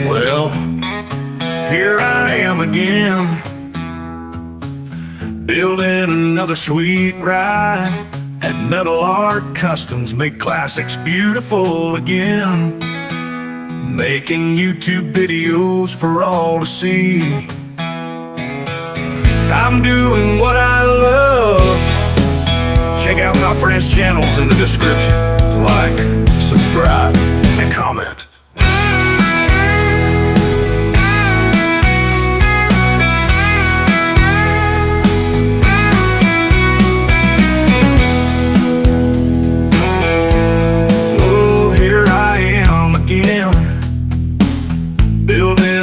Well, here I am again, building another sweet ride. At Metal Art Customs, make classics beautiful again. Making YouTube videos for all to see. I'm doing what I love. Check out my friends' channels in the description. Like, subscribe, and comment.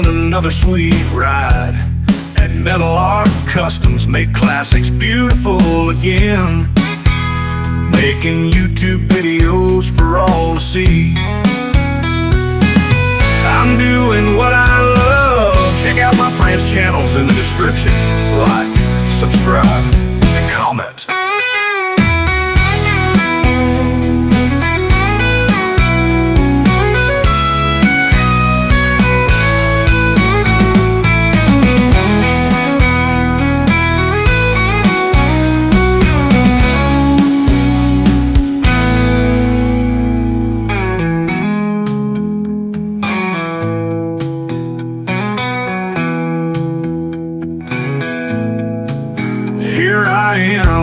Another sweet ride. At Metal Art Customs, make classics beautiful again. Making YouTube videos for all to see. I'm doing what I love. Check out my friends' channels in the description. Like, subscribe, and comment.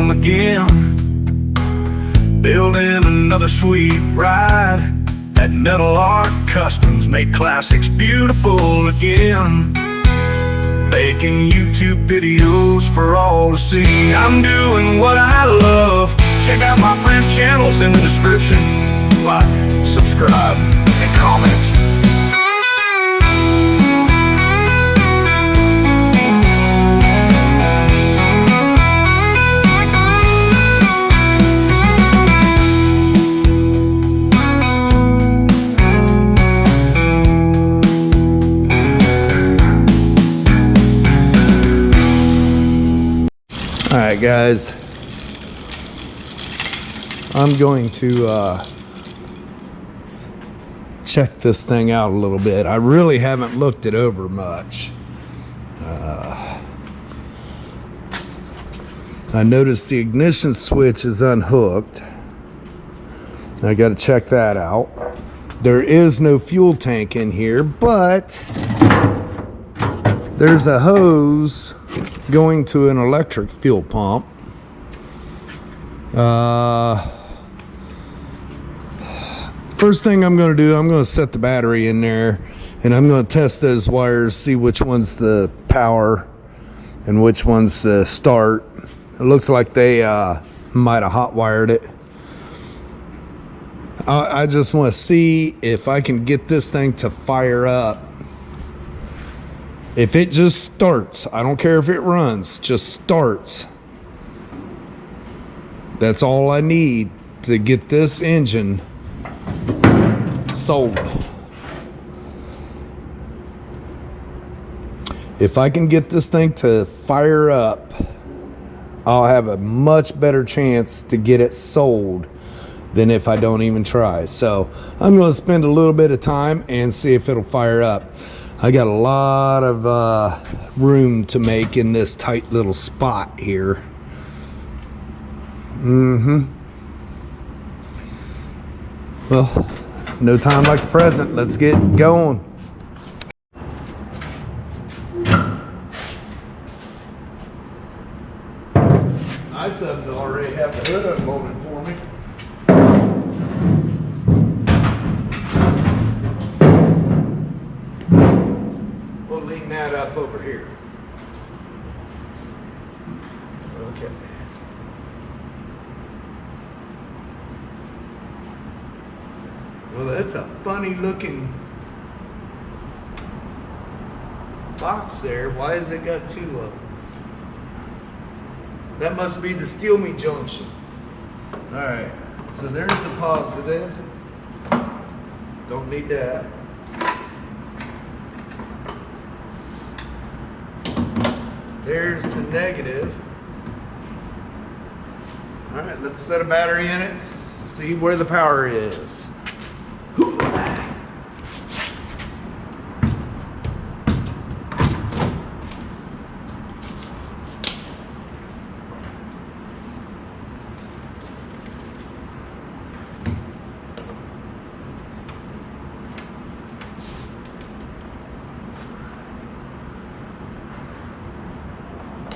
Again, building another sweet ride. At Metal Art Customs, make classics beautiful again. Making YouTube videos for all to see. I'm doing what I love. Check out my friends' channels in the description. Like, subscribe, and comment. Alright guys, I'm going to check this thing out a little bit. I really haven't looked it over much. I noticed the ignition switch is unhooked. I got to check that out. There is no fuel tank in here, but there's a hose going to an electric fuel pump. First thing I'm going to do, I'm going to set the battery in there, and I'm going to test those wires, see which one's the power and which one's the start. It looks like they might have hot wired it. I just want to see if I can get this thing to fire up. If it just starts, I don't care if it runs, just starts. That's all I need to get this engine sold. If I can get this thing to fire up, I'll have a much better chance to get it sold than if I don't even try. So I'm going to spend a little bit of time and see if it'll fire up. I got a lot of room to make in this tight little spot here. Well, no time like the present. Let's get going. Nice of them to already have the hood unloaded for me. Lean that up over here. Okay. Well, that's a funny looking box there. Why has it got two of them? That must be the steel me junction. Alright, so there's the positive. Don't need that. There's the negative. All right, let's set a battery in it, see where the power is.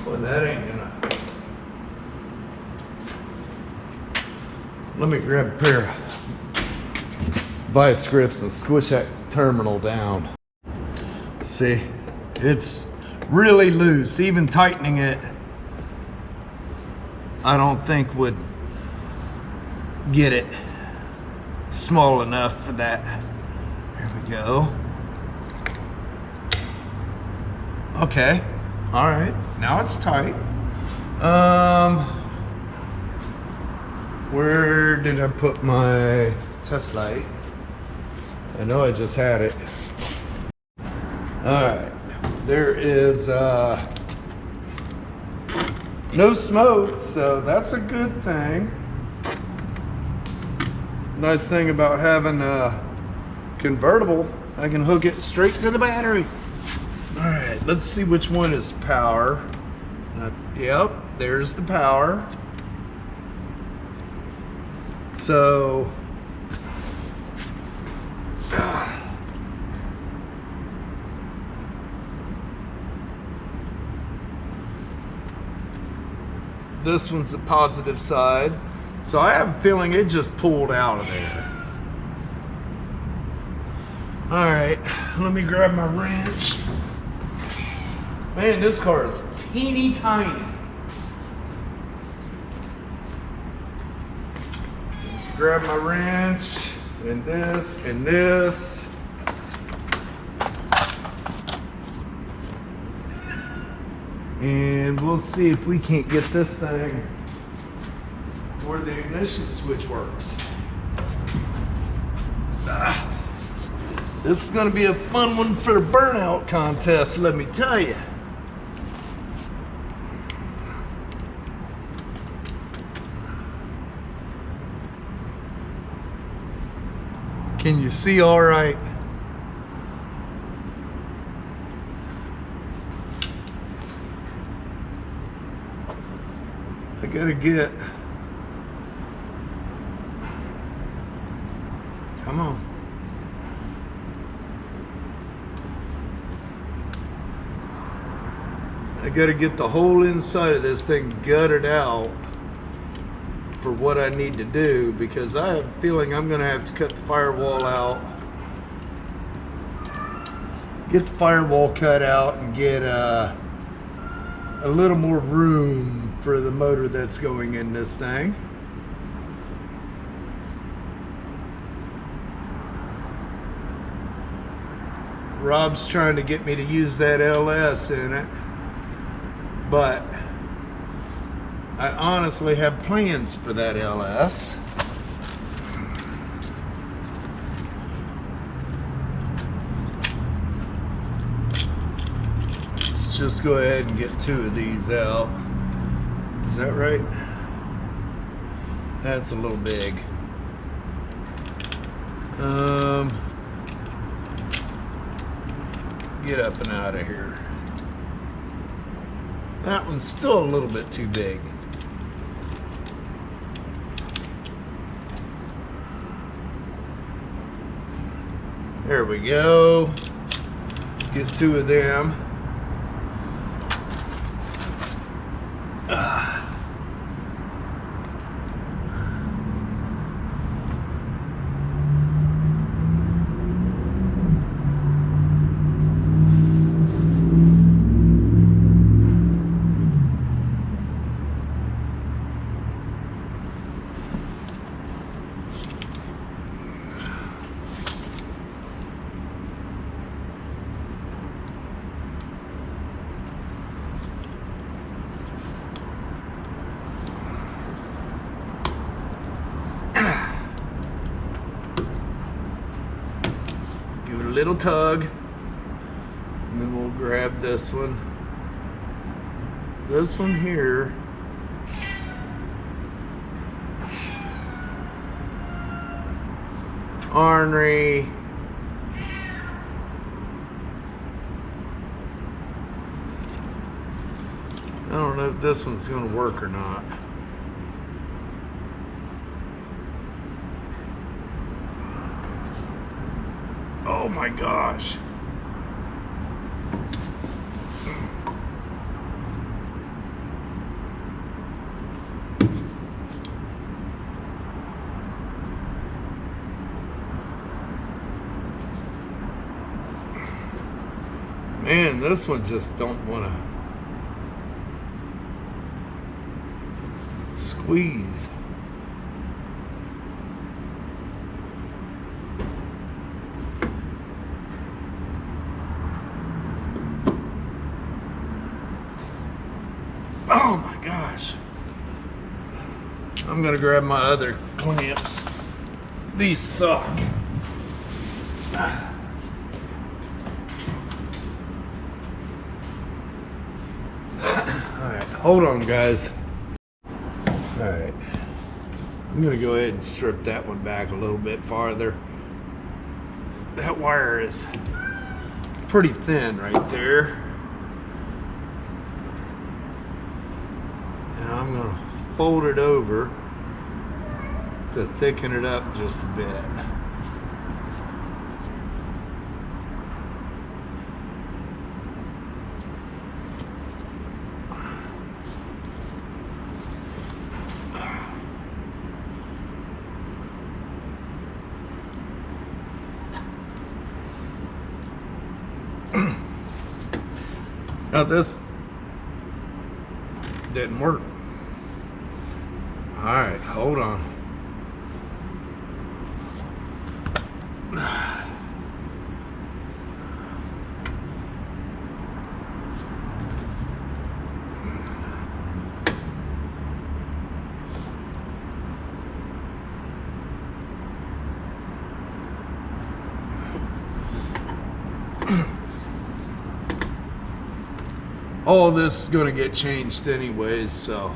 Boy, that ain't gonna. Let me grab a pair of vice grips and squish that terminal down. See, it's really loose. Even tightening it, I don't think would get it small enough for that. There we go. Okay, all right, now it's tight. Where did I put my test light? I know I just had it. All right, there is no smoke, so that's a good thing. Nice thing about having a convertible, I can hook it straight to the battery. All right, let's see which one is power. Yep, there's the power. So, this one's the positive side. So I have a feeling it just pulled out of there. All right, let me grab my wrench. Man, this car is teeny tiny. Grab my wrench and this and this. And we'll see if we can't get this thing where the ignition switch works. This is gonna be a fun one for the burnout contest, let me tell you. Can you see all right? I gotta get, come on. I gotta get the whole inside of this thing gutted out for what I need to do, because I have a feeling I'm gonna have to cut the firewall out, get the firewall cut out, and get a little more room for the motor that's going in this thing. Rob's trying to get me to use that LS in it, but I honestly have plans for that LS. Let's just go ahead and get 2 of these out. Is that right? That's a little big. Get up and out of here. That one's still a little bit too big. There we go. Get 2 of them. Give it a little tug, and then we'll grab this one. This one here ornery. I don't know if this one's gonna work or not. Oh my gosh. Man, this one just don't want to squeeze. Oh my gosh. I'm gonna grab my other clamps. These suck. Alright, hold on guys. Alright. I'm gonna go ahead and strip that one back a little bit farther. That wire is pretty thin right there. And I'm gonna fold it over to thicken it up just a bit. Now this didn't work. All right, hold on. All this is going to get changed anyways, so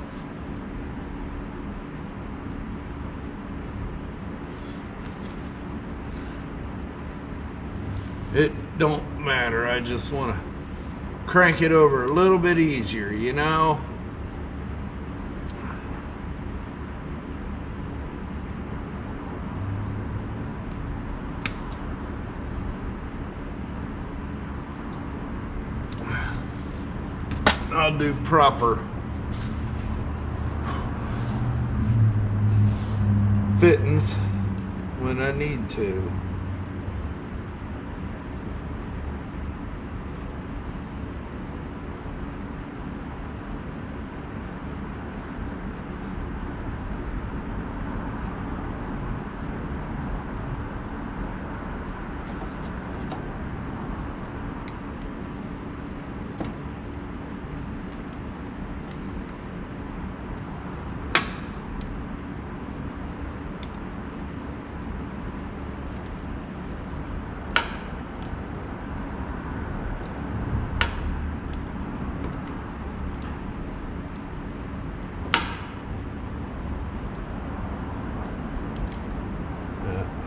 it don't matter. I just want to crank it over a little bit easier, you know. I'll do proper fittings when I need to.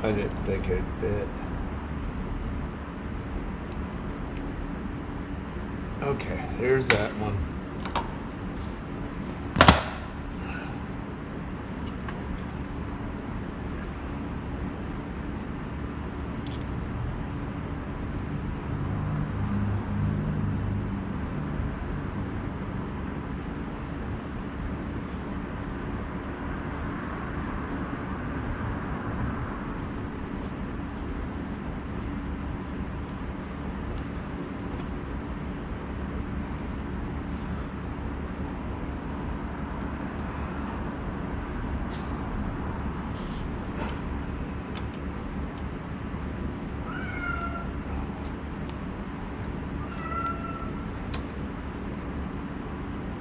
I didn't think it'd fit. Okay, there's that one.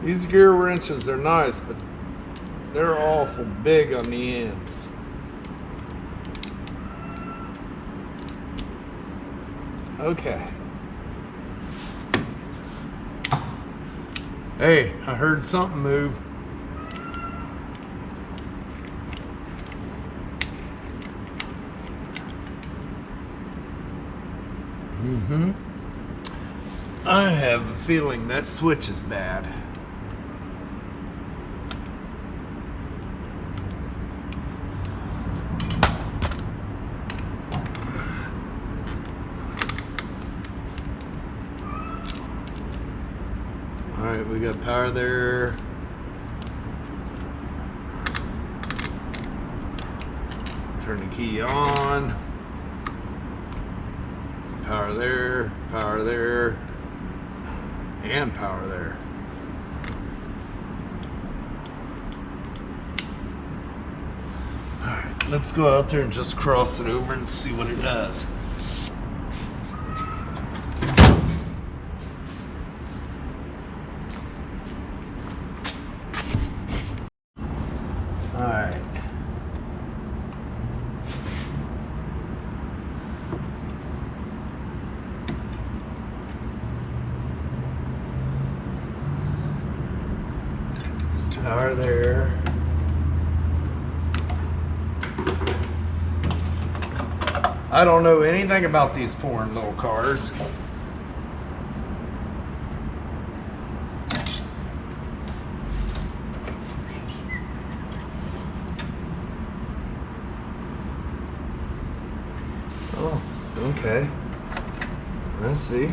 These gear wrenches are nice, but they're awful big on the ends. Okay. Hey, I heard something move. I have a feeling that switch is bad. All right, we got power there. Turn the key on. Power there, and power there. All right, let's go out there and just cross it over and see what it does. All right. There's power there. I don't know anything about these foreign little cars. Oh, okay. I see.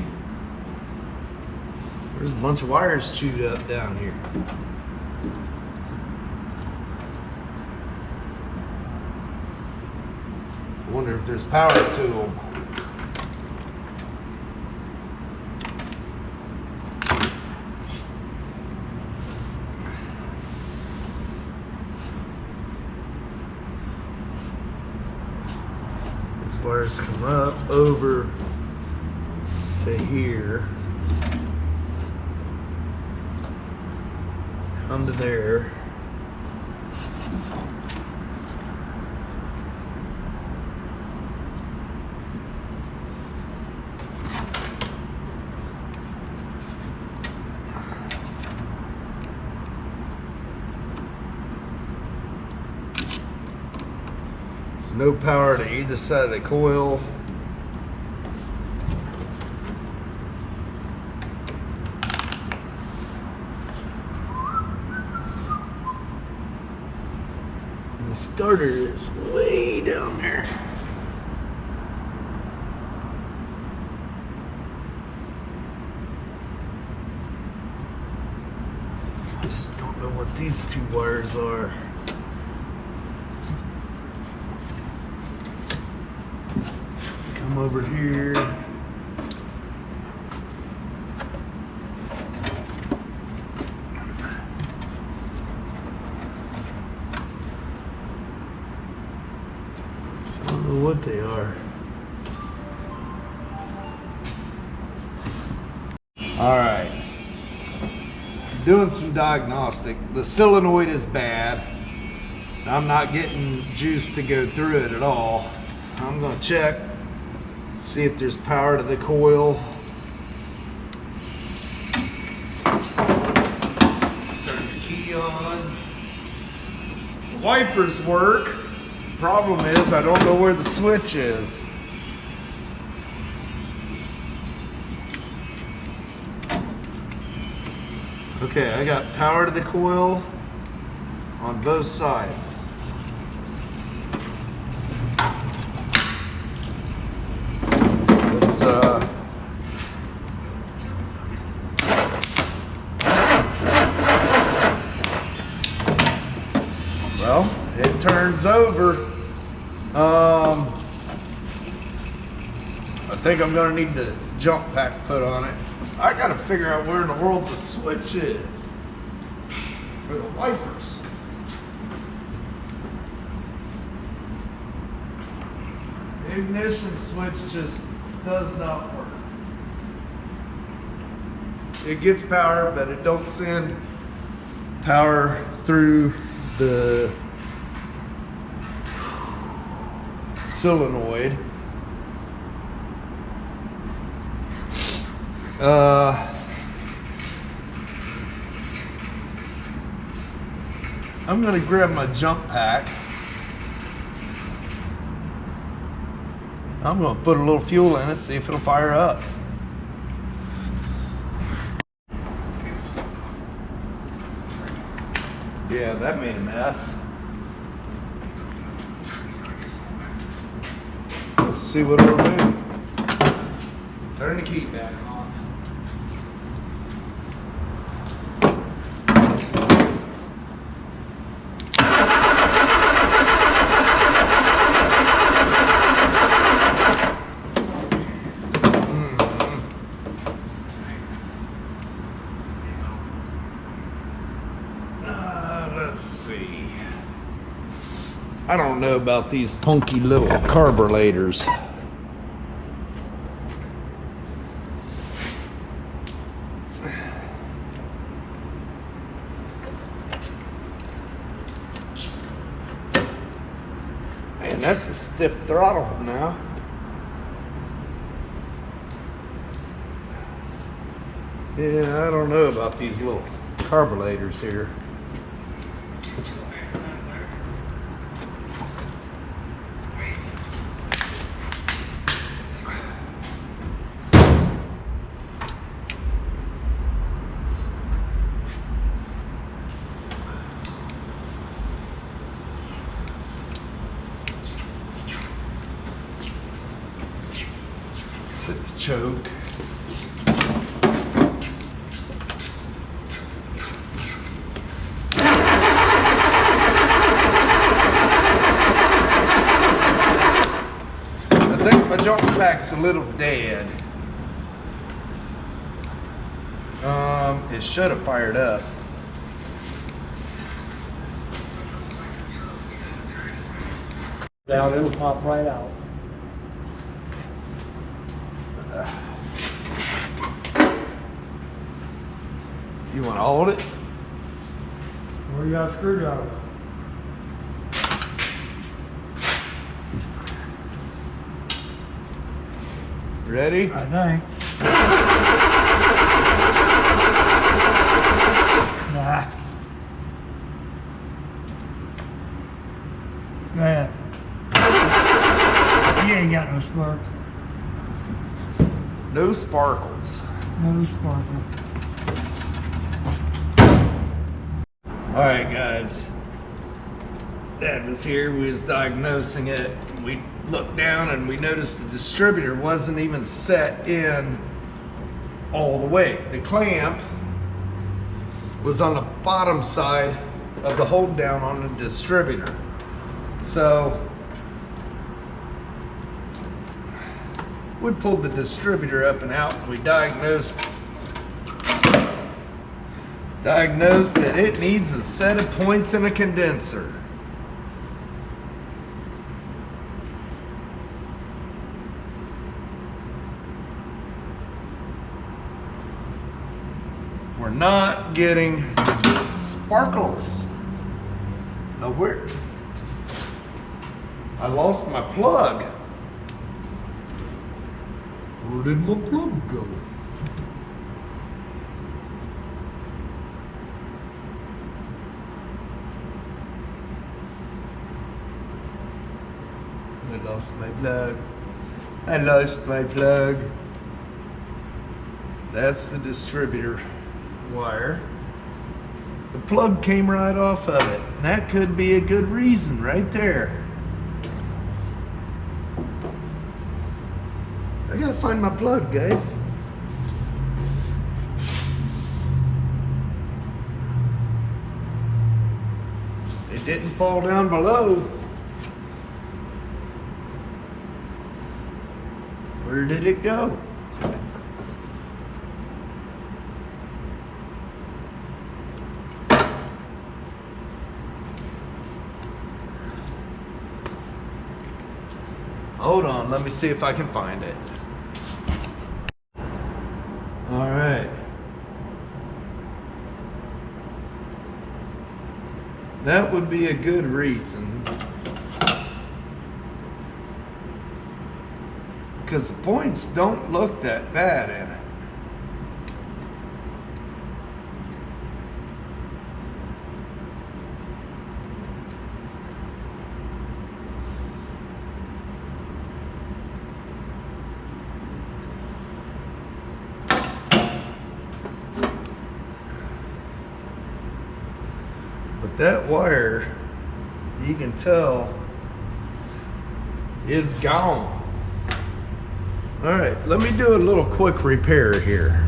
There's a bunch of wires chewed up down here. I wonder if there's power to them. These wires come up over to here, down to there. No power to either side of the coil. And the starter is way down there. I just don't know what these two wires are. Come over here. I don't know what they are. All right. Doing some diagnostic. The solenoid is bad. I'm not getting juice to go through it at all. I'm gonna check. See if there's power to the coil. Turn the key on. The wipers work. Problem is I don't know where the switch is. Okay, I got power to the coil on both sides. Well, it turns over. I think I'm gonna need the jump pack put on it. I gotta figure out where in the world the switch is for the wipers. The ignition switch just does not work. It gets power, but it don't send power through the solenoid. I'm gonna grab my jump pack I'm gonna put a little fuel in it, see if it'll fire up. Yeah, that made a mess. Let's see what it'll do. Turn the key back on. Let's see. I don't know about these punky little carburetors. Man, that's a stiff throttle now. Yeah, I don't know about these little carburetors here. Let's hit the choke. I think my jump pack's a little dead. It should have fired up. Down, it'll pop right out. You want to hold it? Where you got a screwdriver? Ready? I think. Nah. Go ahead. You ain't got no spark. No sparkles. No sparkle. All right, guys. Dad was here. We was diagnosing it. We looked down and we noticed the distributor wasn't even set in all the way. The clamp was on the bottom side of the hold down on the distributor. So we pulled the distributor up and out and we diagnosed that it needs a set of points and a condenser. We're not getting sparkles. Now where? I lost my plug. Where did my plug go? I lost my plug. I lost my plug. That's the distributor wire. The plug came right off of it. And that could be a good reason right there. I gotta find my plug, guys. It didn't fall down below. Where did it go? Hold on, let me see if I can find it. All right. That would be a good reason. Because the points don't look that bad in it. But that wire, you can tell, is gone. All right, let me do a little quick repair here.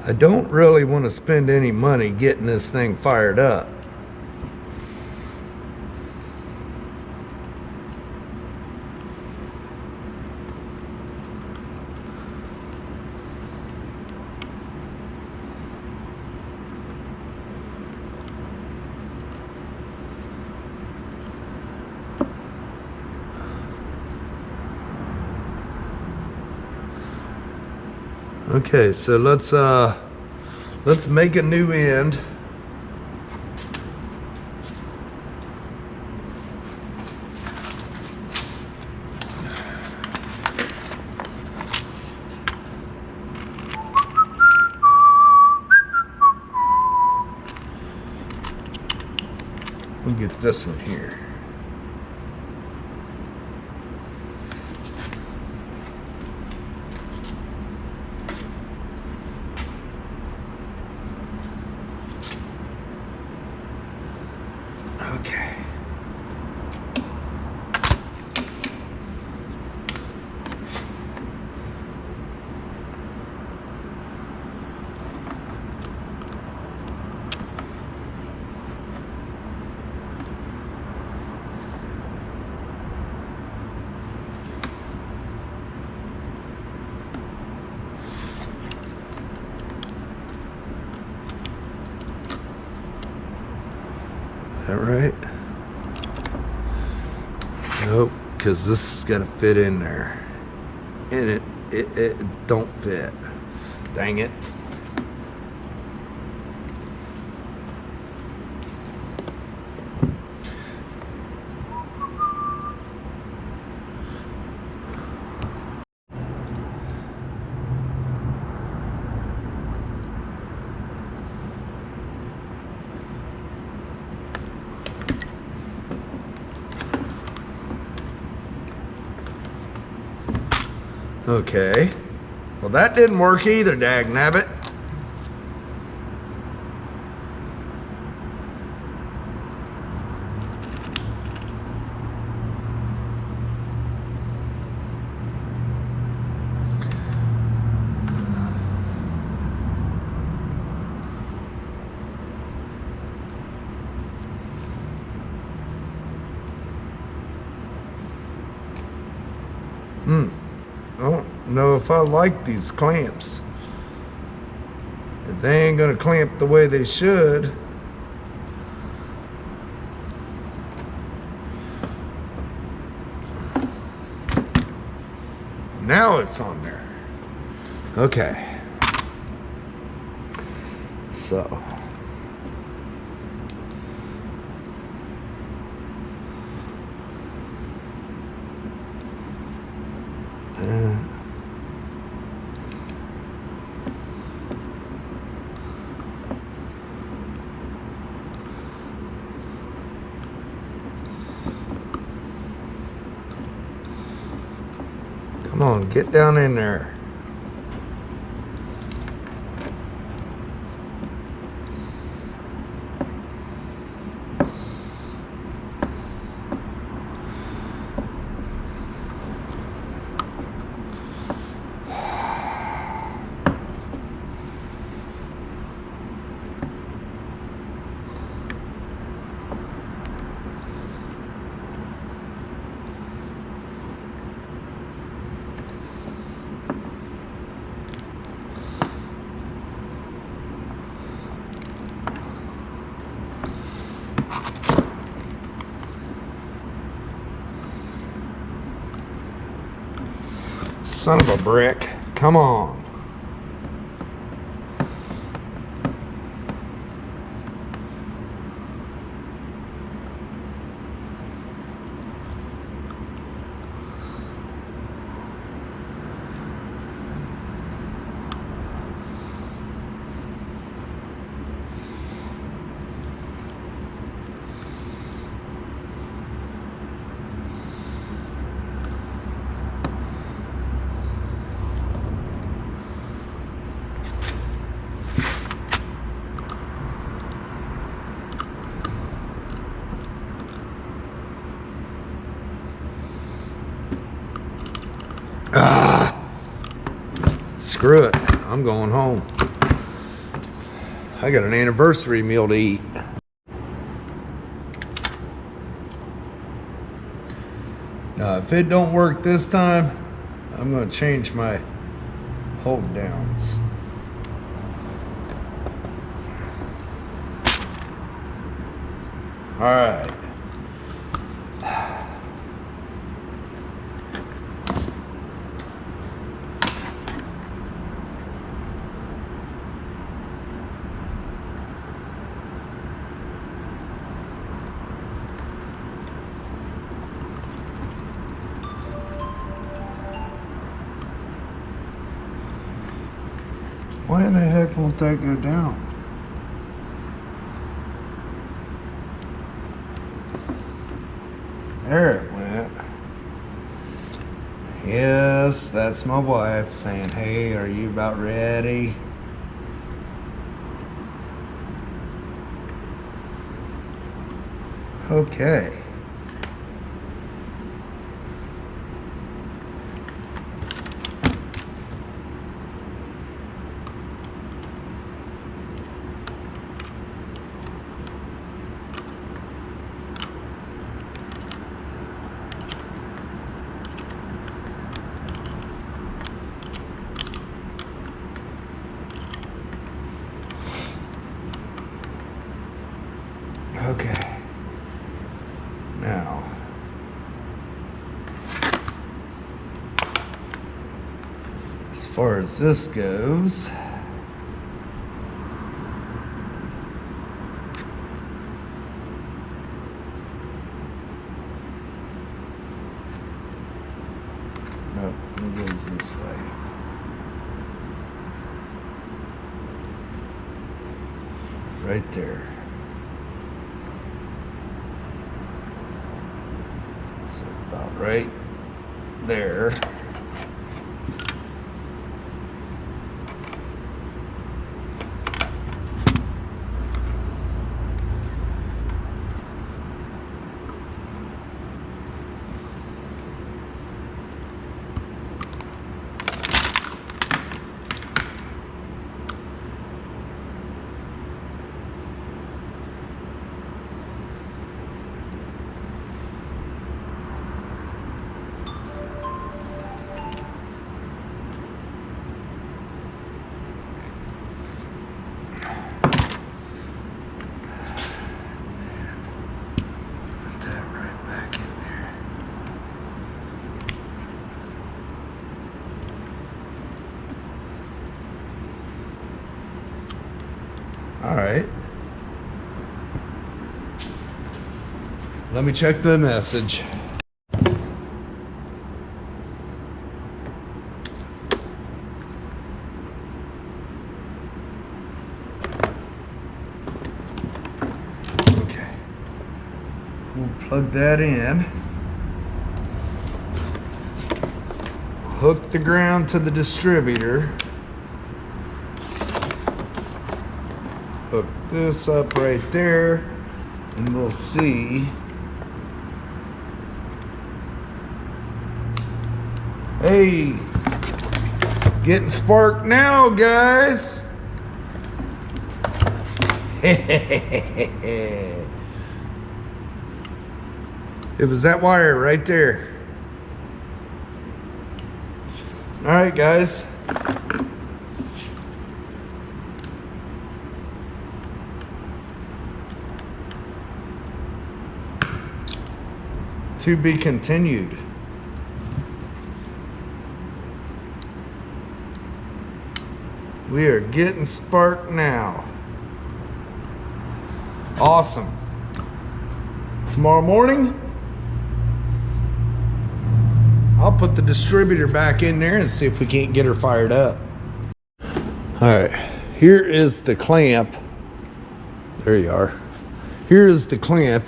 I don't really want to spend any money getting this thing fired up. Okay, so let's make a new end. We'll get this one here. Okay. That right? Nope, because this is gonna fit in there, and it don't fit. Dang it. Okay. Well, that didn't work either, dagnabbit. I don't know if I like these clamps. If they ain't gonna clamp the way they should. Now it's on there. Okay. So. Come on, get down in there. Son of a brick. Come on. screw it. I'm going home. I got an anniversary meal to eat. Now, if it don't work this time, I'm going to change my hold downs. All right. Why in the heck won't that go down? There it went. Yes, that's my wife saying, hey, are you about ready? Okay. Okay. Now, as far as this goes, no, it goes this way. Right there. So about right there. All right. Let me check the message. Okay. We'll plug that in. Hook the ground to the distributor. Hook this up right there, and we'll see. Hey, getting sparked now, guys. It was that wire right there. All right, guys. To be continued. We are getting sparked now. Awesome. Tomorrow morning, I'll put the distributor back in there and see if we can't get her fired up. All right, here is the clamp. There you are. Here is the clamp.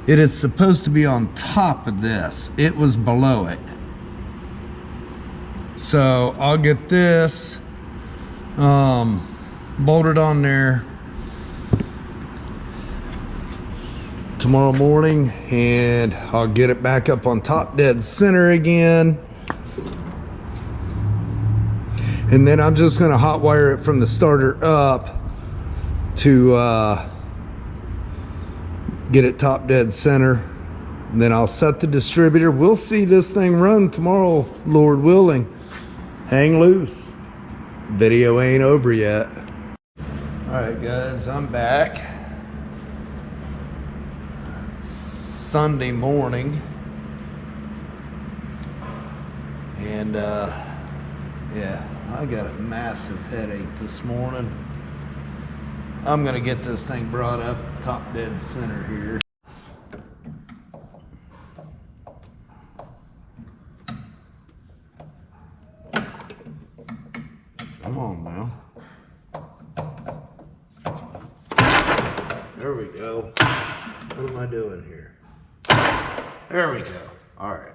It is supposed to be on top of this. It was below it. So I'll get this bolted on there tomorrow morning, and I'll get it back up on top dead center again. And then I'm just gonna hot wire it from the starter up to get it top dead center. And then I'll set the distributor. We'll see this thing run tomorrow, Lord willing. Hang loose. Video ain't over yet. All right, guys, I'm back. Sunday morning. And yeah, I got a massive headache this morning. I'm gonna get this thing brought up top dead center here. Come on now. There we go. What am I doing here? There we go. All right.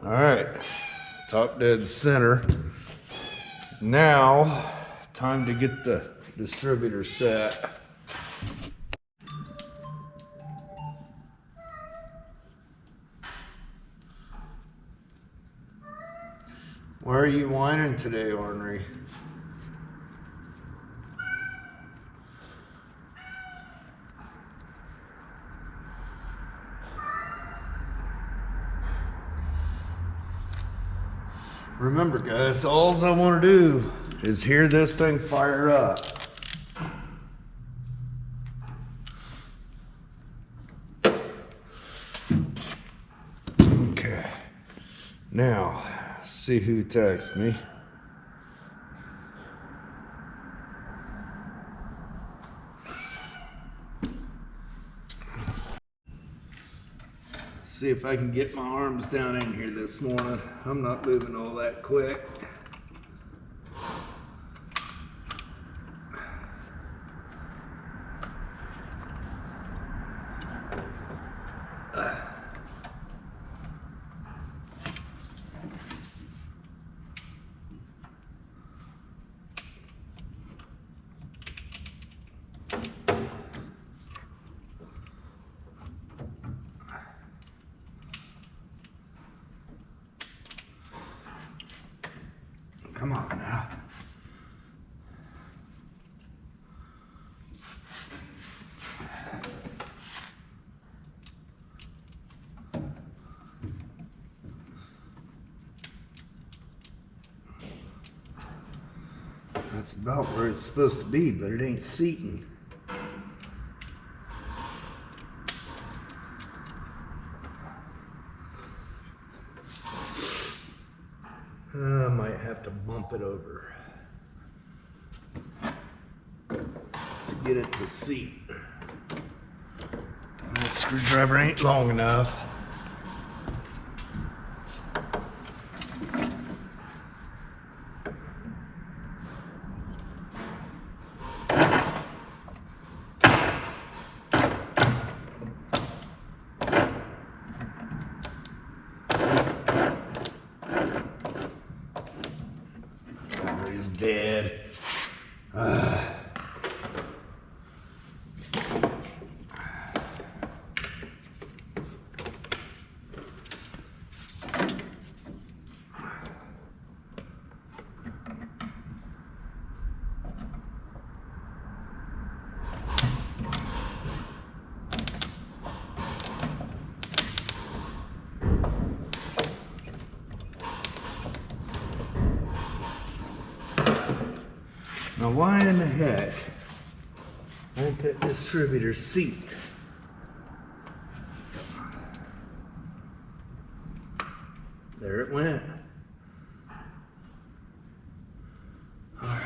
All right, top dead center. Now, time to get the distributor set. Why are you whining today, Ornery? Remember, guys, all I want to do is hear this thing fire up. Okay. Now, see who texted me. See if I can get my arms down in here this morning. I'm not moving all that quick. Come on now. That's about where it's supposed to be, but it ain't seating. I might have to bump it over to get it to seat. That screwdriver ain't long enough. He's dead. Now why in the heck won't that distributor seat? There it went. All right.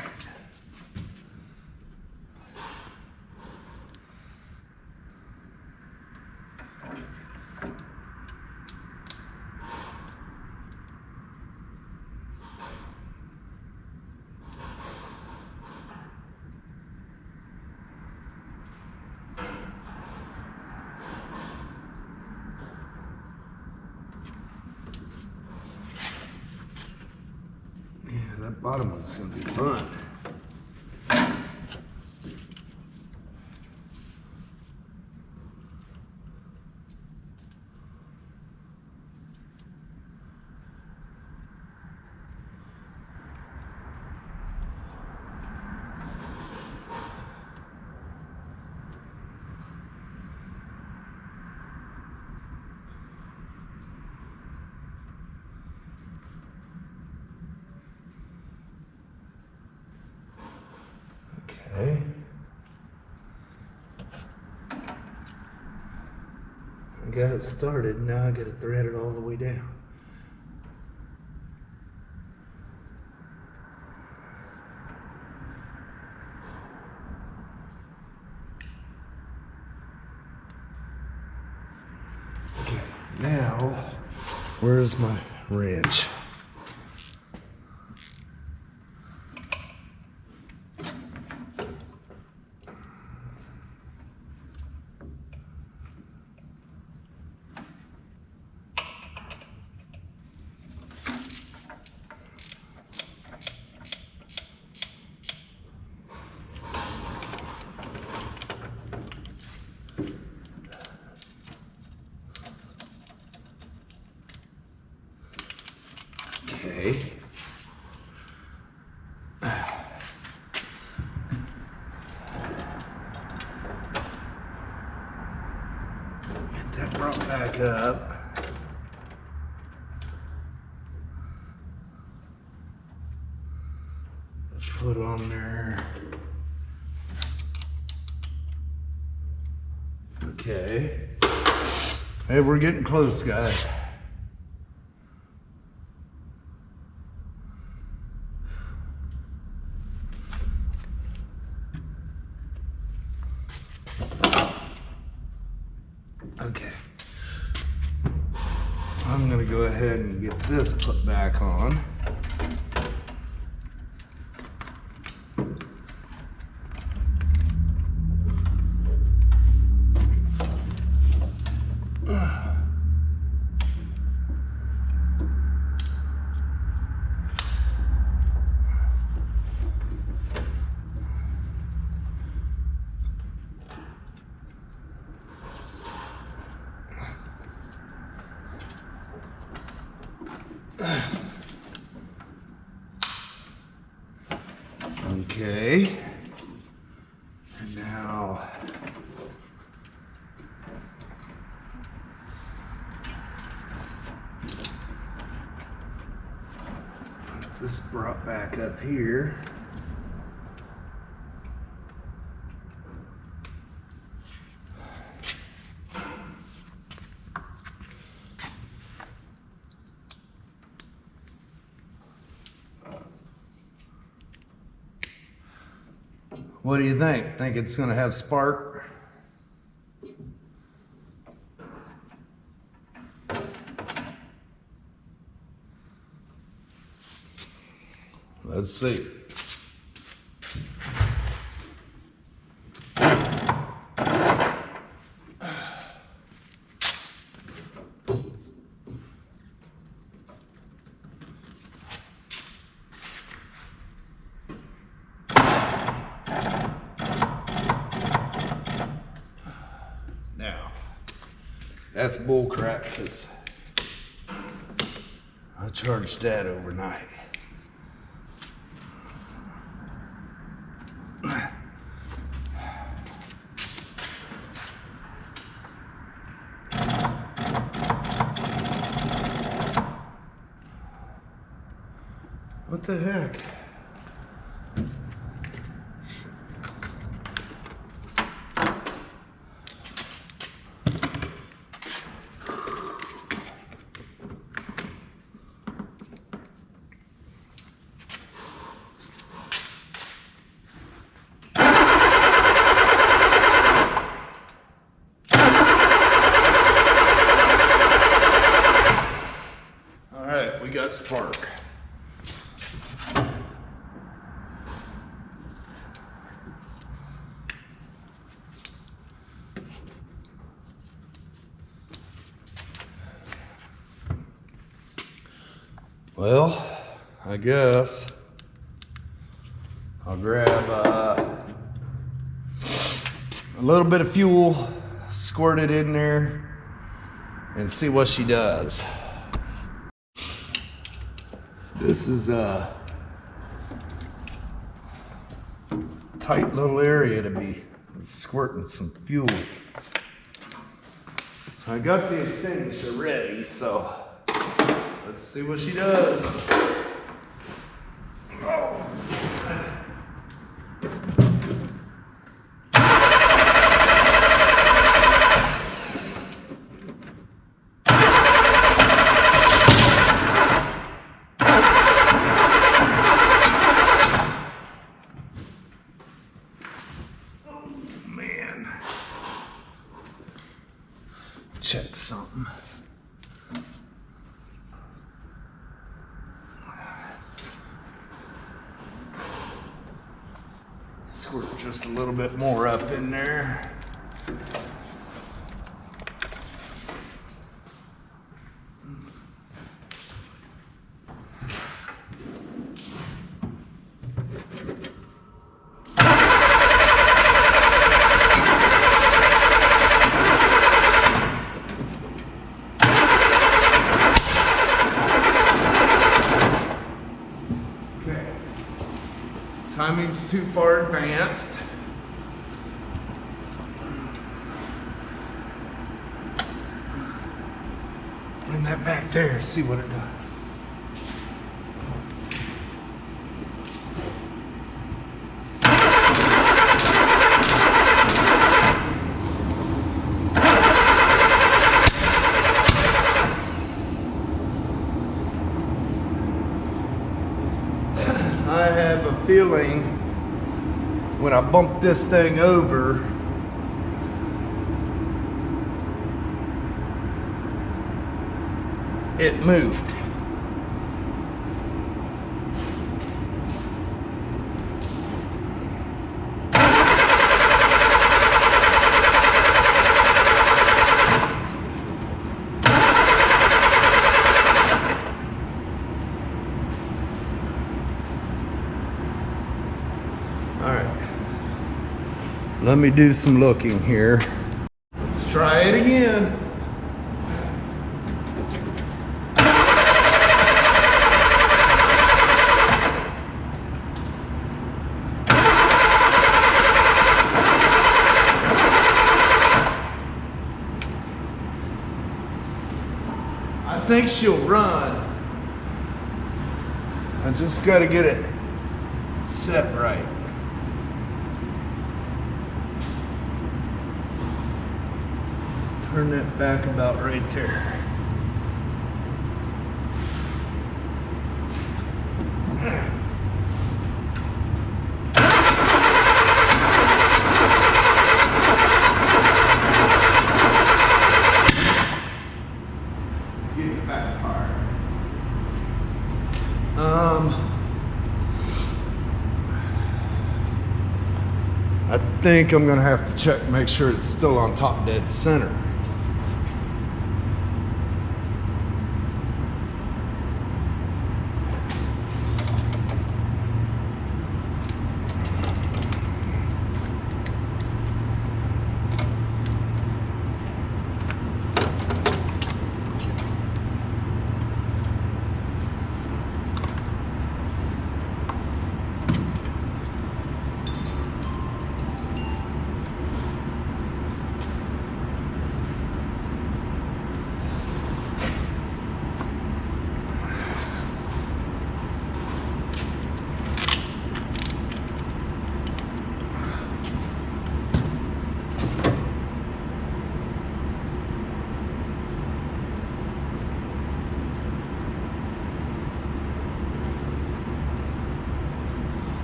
That bottom one's gonna be fun. got it started. Now I got to thread it all the way down. Okay, now where's my wrench? Okay. Get that brought back up. Put on there. Okay. Hey, we're getting close, guys. Okay. I'm gonna go ahead and get this put back on. Okay. And now get this brought back up here. What do you think? Think it's gonna have spark? Let's see. Now, that's bull crap because I charged that overnight. What the heck? All right, we got spark. Well, I guess I'll grab a little bit of fuel, squirt it in there, and see what she does. This is a tight little area to be squirting some fuel. I got the extinguisher ready, so let's see what she does. Oh. something. Squirt just a little bit more up in there. Timing's too far advanced. Bring that back there, see what it does. I have a feeling when I bump this thing over, it moved. All right, let me do some looking here. Let's try it again. I think she'll run. I just got to get it set right. Let's turn that back about right there. Get it back hard. I think I'm gonna have to check, make sure it's still on top dead center.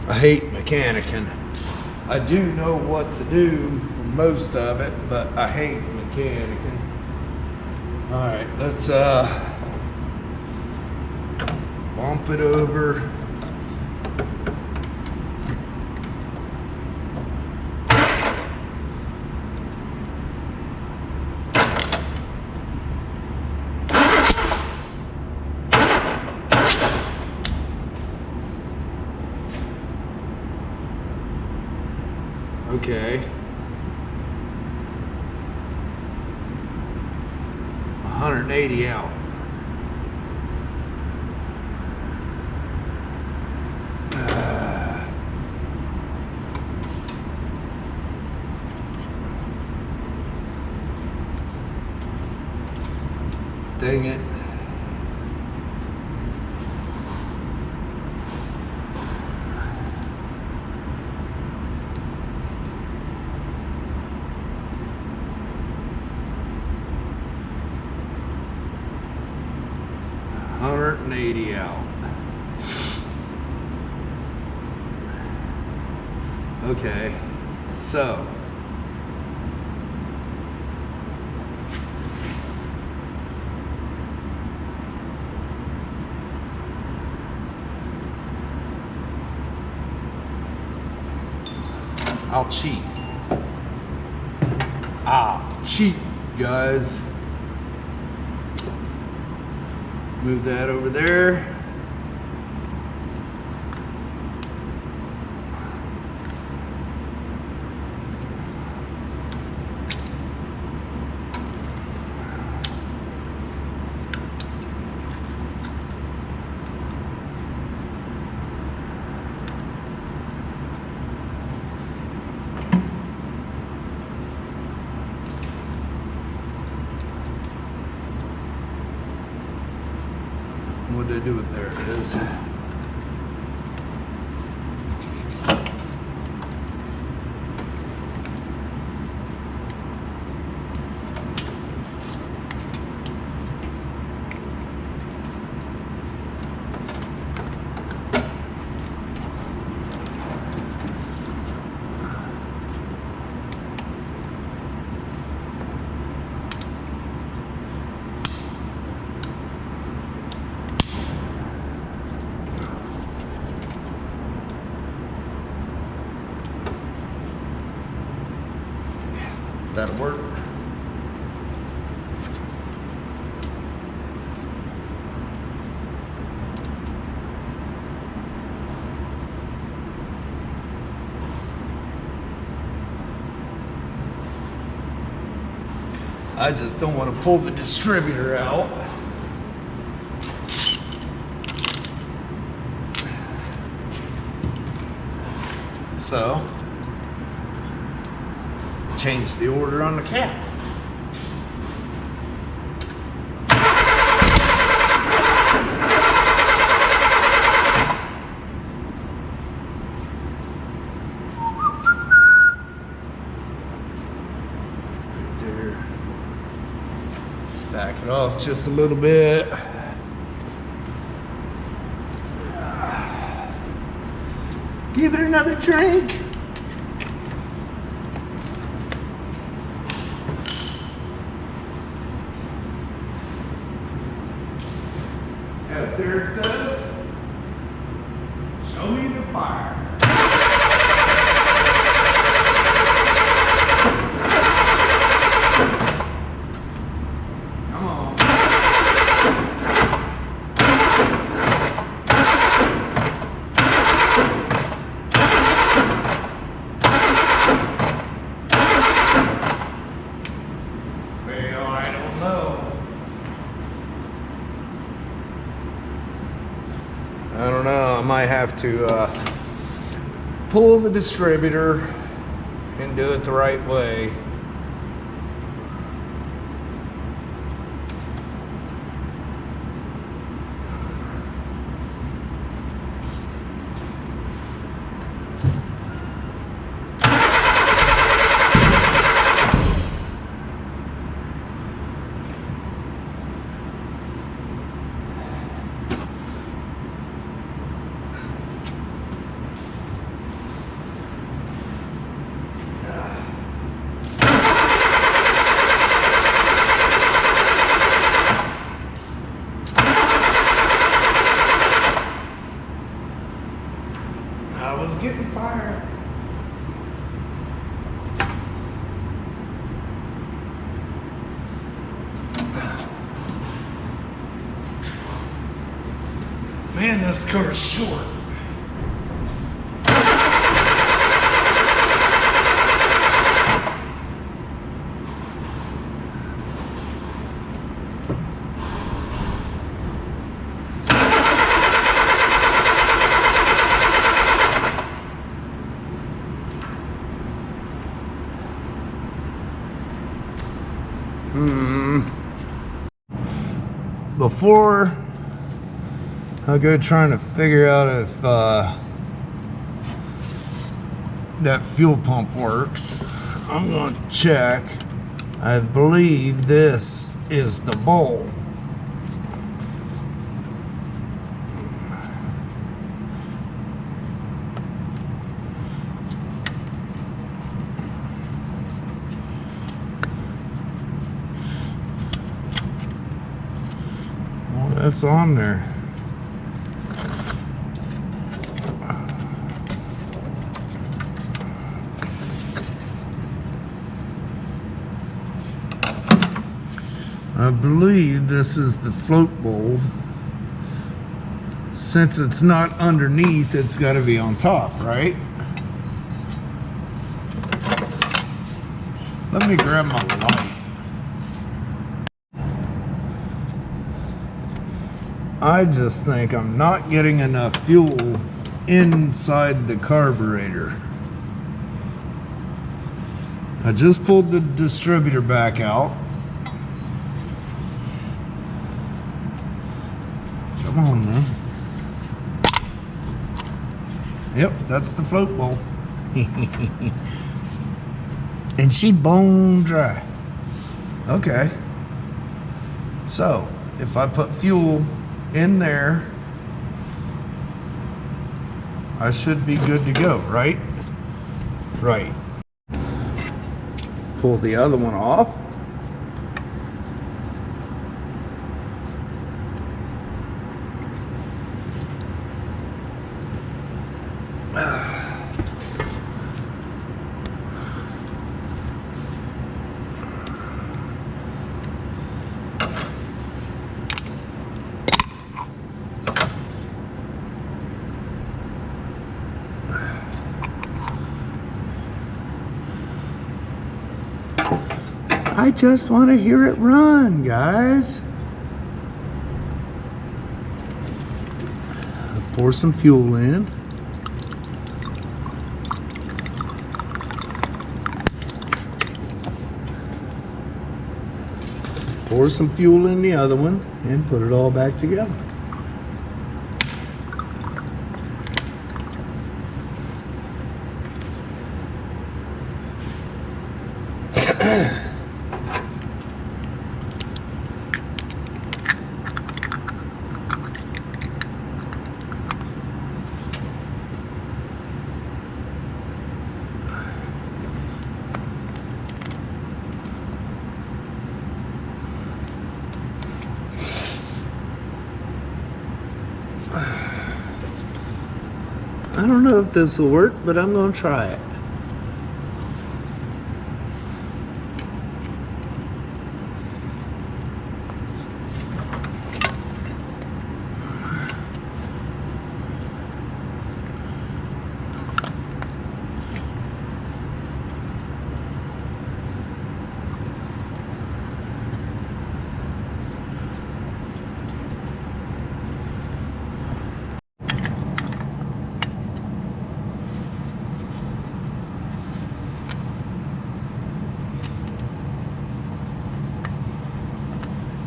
I hate mechanicking. I do know what to do for most of it, but I hate mechanicking. All right, let's bump it over. Okay. 180 out. Dang it. $180 out. Okay, so I'll cheat. Cheat, guys. Move that over there. What did I do with there? It is. That'll work. I just don't want to pull the distributor out. So, change the order on the cap. Right there. Back it off just a little bit. Give it another drink. As Derek says, show me the fire. Come on. Well, I don't know. I don't know, I might have to pull the distributor and do it the right way. I was getting fired. Man, this car is short. Before I go trying to figure out if that fuel pump works, I'm going to check. I believe this is the bowl. That's on there. I believe this is the float bowl. Since it's not underneath, it's got to be on top, right? Let me grab my light. I just think I'm not getting enough fuel inside the carburetor. I just pulled the distributor back out. Come on now. Yep, that's the float bowl. And she bone dry. Okay. So, if I put fuel in there, I should be good to go, right? Right. Pull the other one off. I just want to hear it run, guys. Pour some fuel in. Pour some fuel in the other one and put it all back together. I don't know if this will work, but I'm going to try it.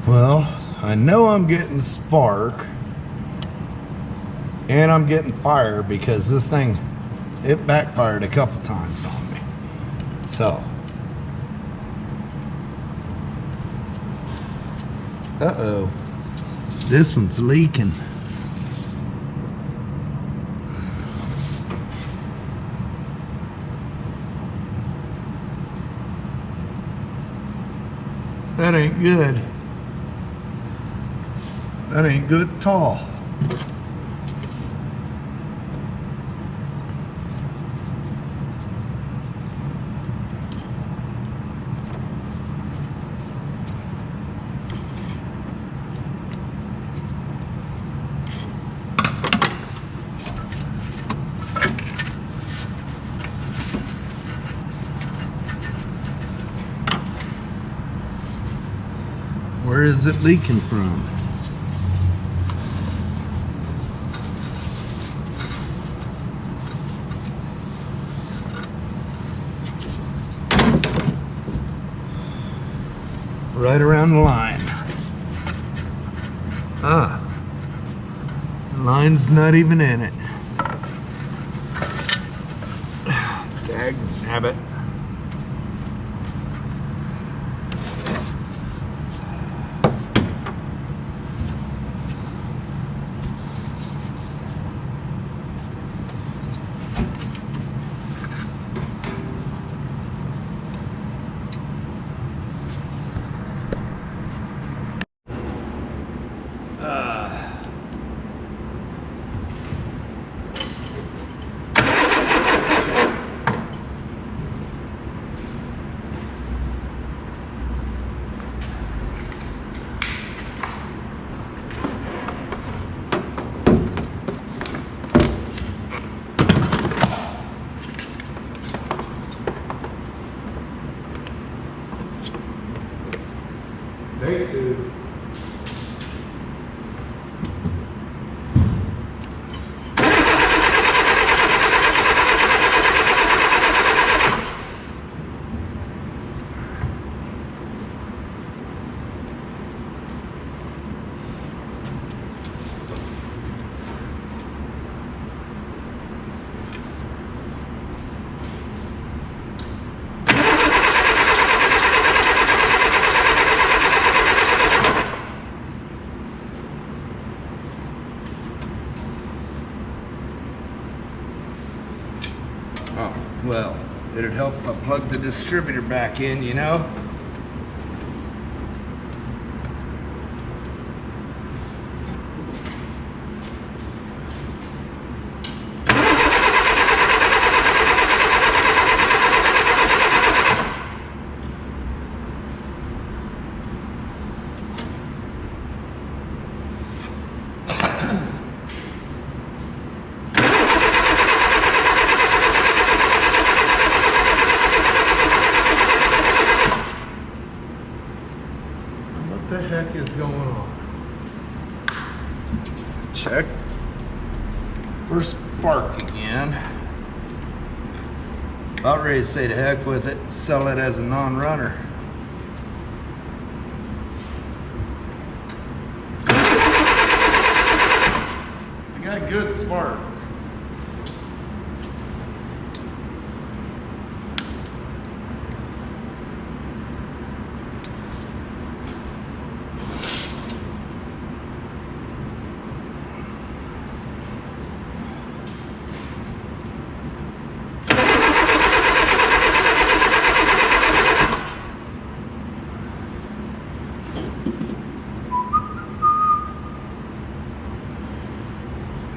Well, I know I'm getting spark and I'm getting fire because this thing, it backfired a couple times on me. So, uh-oh, this one's leaking. That ain't good. That ain't good at all. Where is it leaking from? Right around the line. Ah, the line's not even in it. Dagnabbit. Oh, well, it'd help if I plug the distributor back in, you know? What the heck is going on? Check. First spark again. About ready to say to heck with it, sell it as a non-runner. I got a good spark.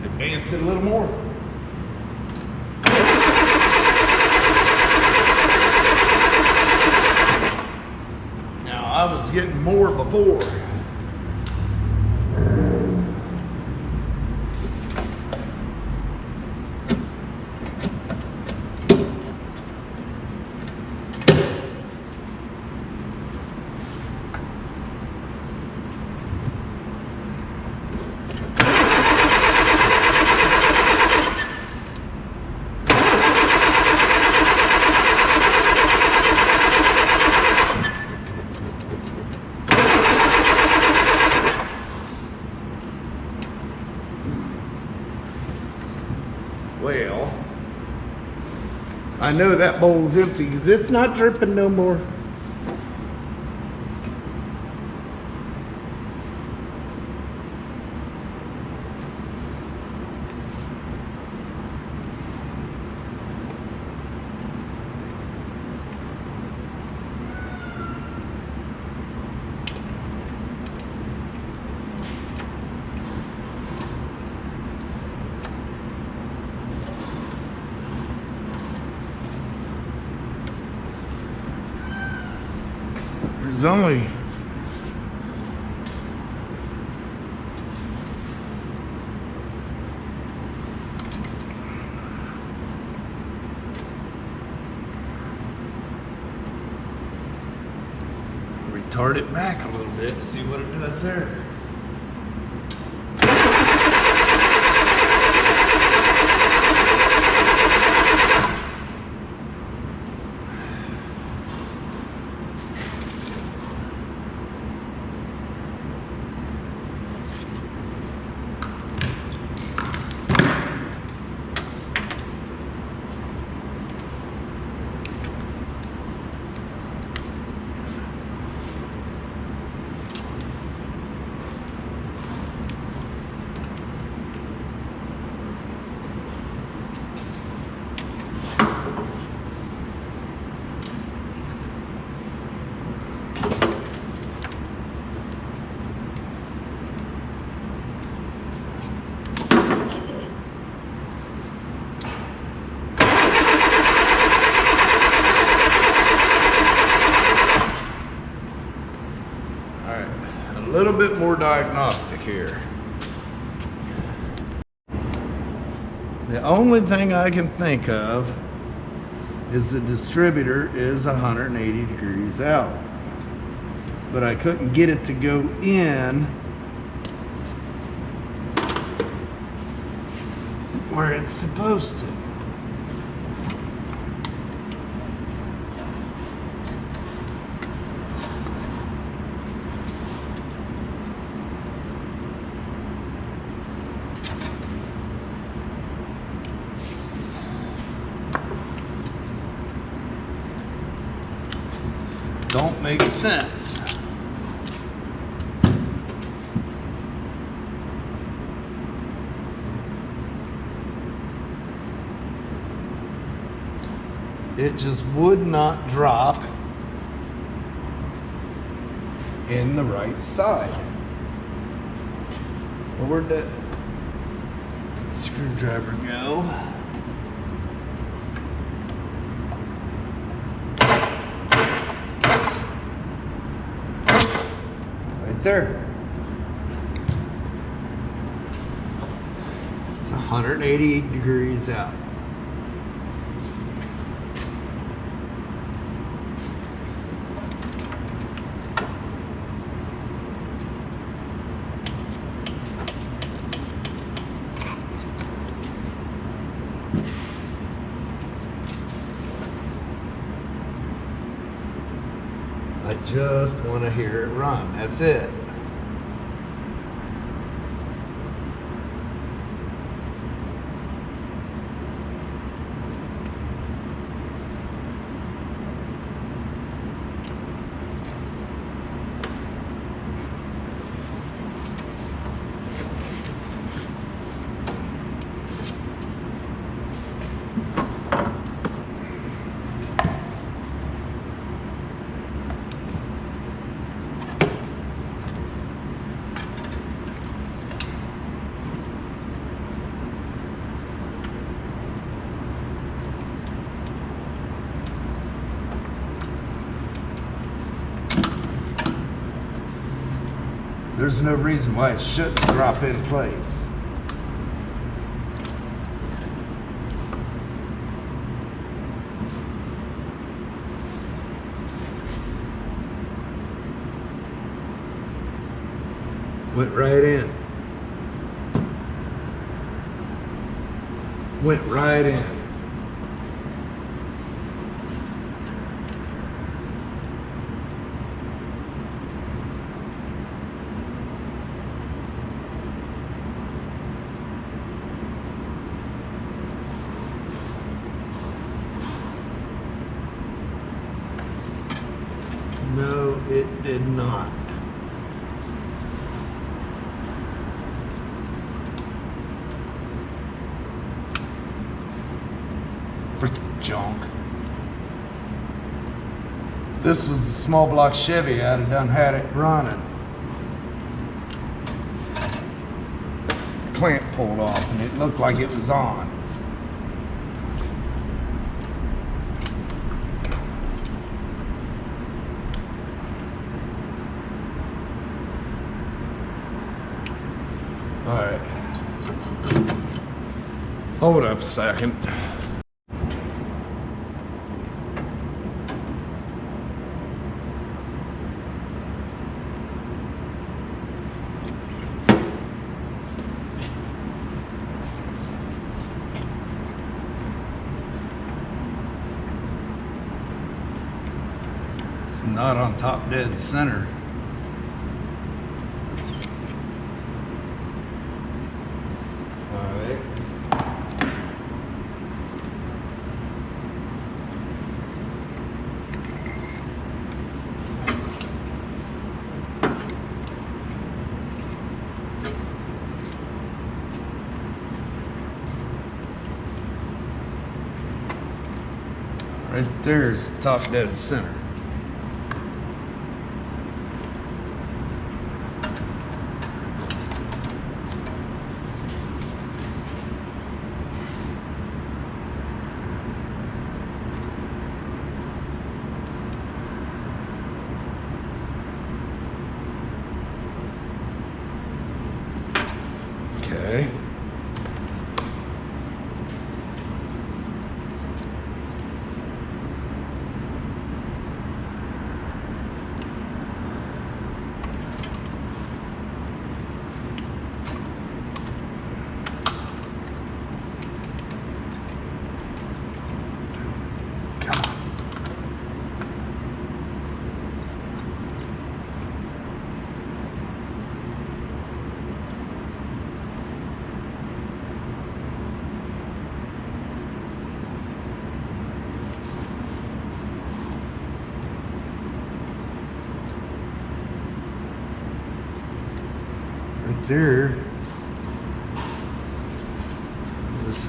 Advance it a little more. Now, I was getting more before. Well, I know that bowl's empty because it's not dripping no more. There's only retard it back a little bit, see what it does there. A little bit more diagnostic here. The only thing I can think of is the distributor is 180 degrees out, but I couldn't get it to go in where it's supposed to. Don't make sense. It just would not drop in the right side. Well, where'd that screwdriver go? Right there. It's 188 degrees out. I just want to hear it run. That's it. There's no reason why it shouldn't drop in place. Went right in. Went right in. No, it did not. Freaking junk. If this was a small block Chevy, I'd have done had it running. The clamp pulled off and it looked like it was on. All right. Hold up a second. It's not on top dead center. Right there's top dead center. Okay. Right there is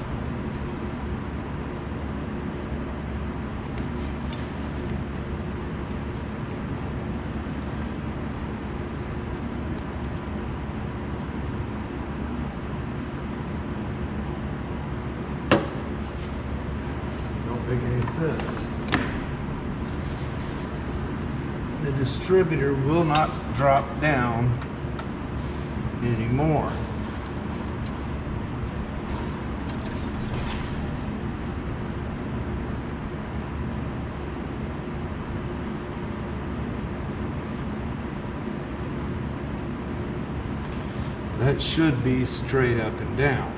make any sense. The distributor will not drop down anymore. That should be straight up and down.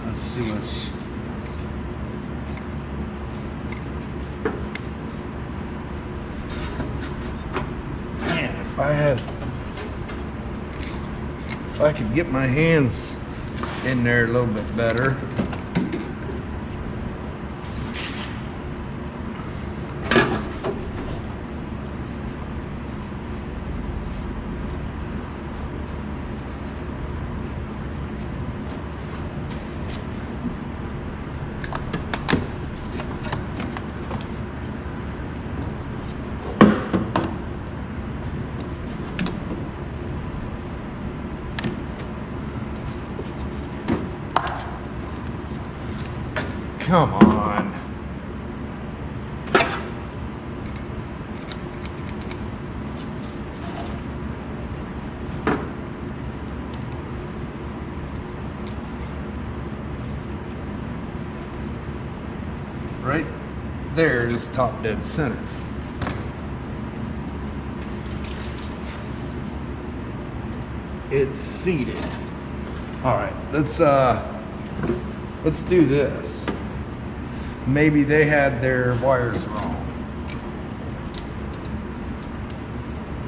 Let's see what's... Man, if I could get my hands in there a little bit better. Come on. Right there is top dead center. It's seated. All right, let's do this. Maybe they had their wires wrong.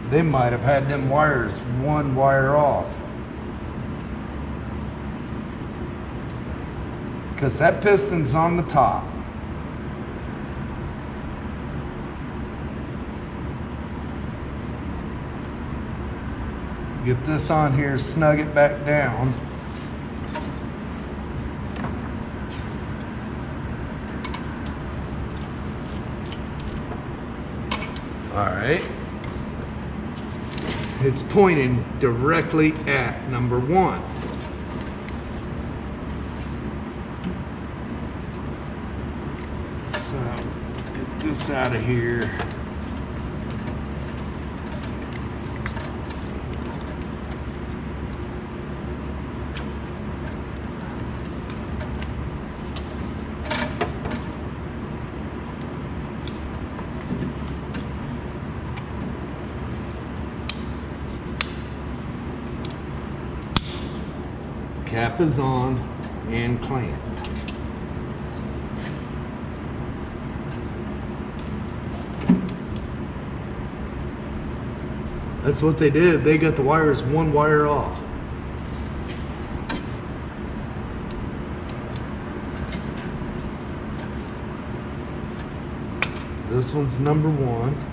They might have had them wires one wire off. Because that piston's on the top. Get this on here, snug it back down. All right. It's pointing directly at number 1. So get this out of here. Cap is on and clamped. That's what they did. They got the wires one wire off. This one's number 1.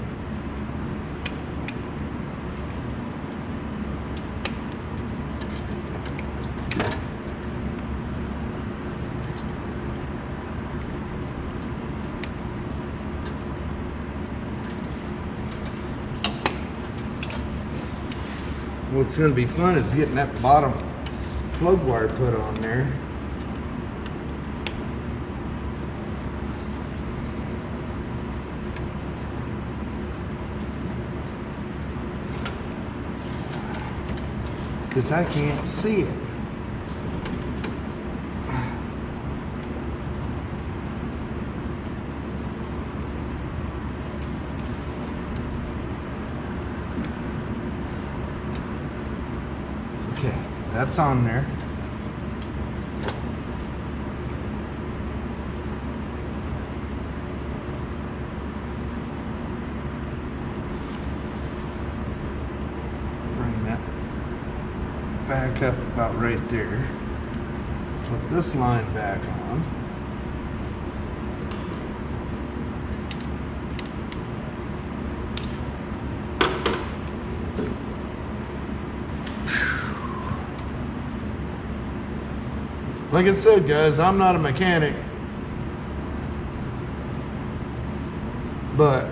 What's going to be fun is getting that bottom plug wire put on there. Because I can't see it. Okay, that's on there. back up about right there. Put this line back on. Like I said, guys, I'm not a mechanic, but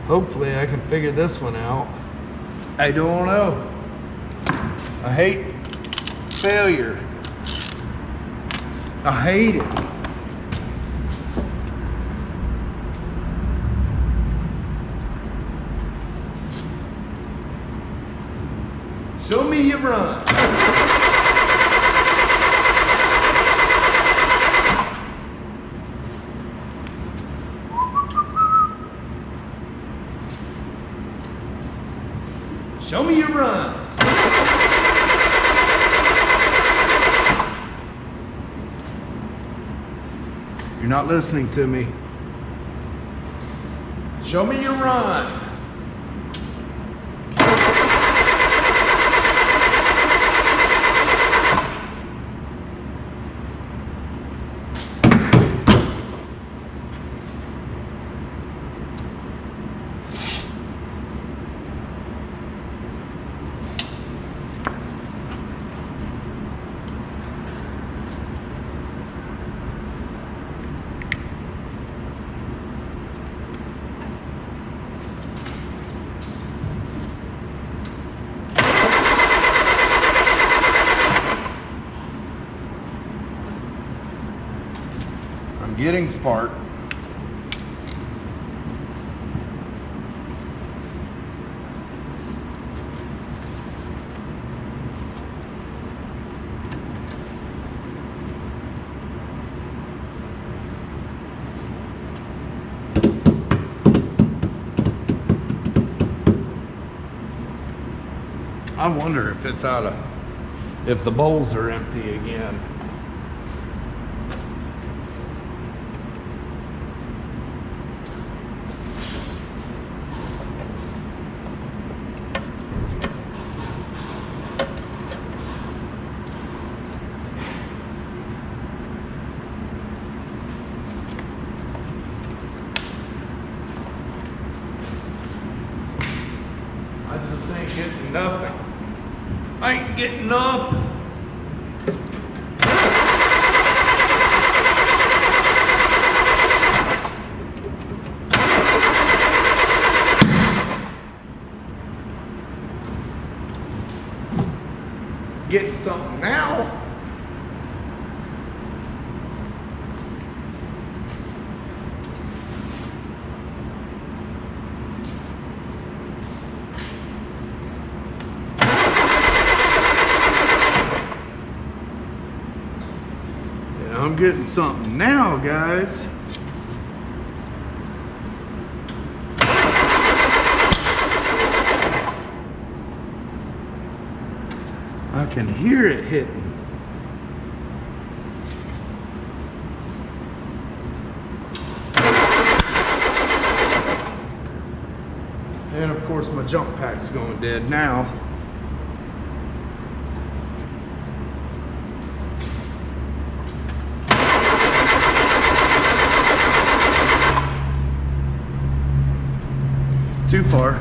hopefully I can figure this one out. I don't know. I hate failure. I hate it. Show me you run. Show me your run. You're not listening to me. Show me your run. Getting spark. I wonder if it's out of, if the bowls are empty again. I just ain't getting nothing. I ain't getting nothing. Getting something now. I'm getting something now, guys. I can hear it hitting. And of course my jump pack's going dead now. Too far.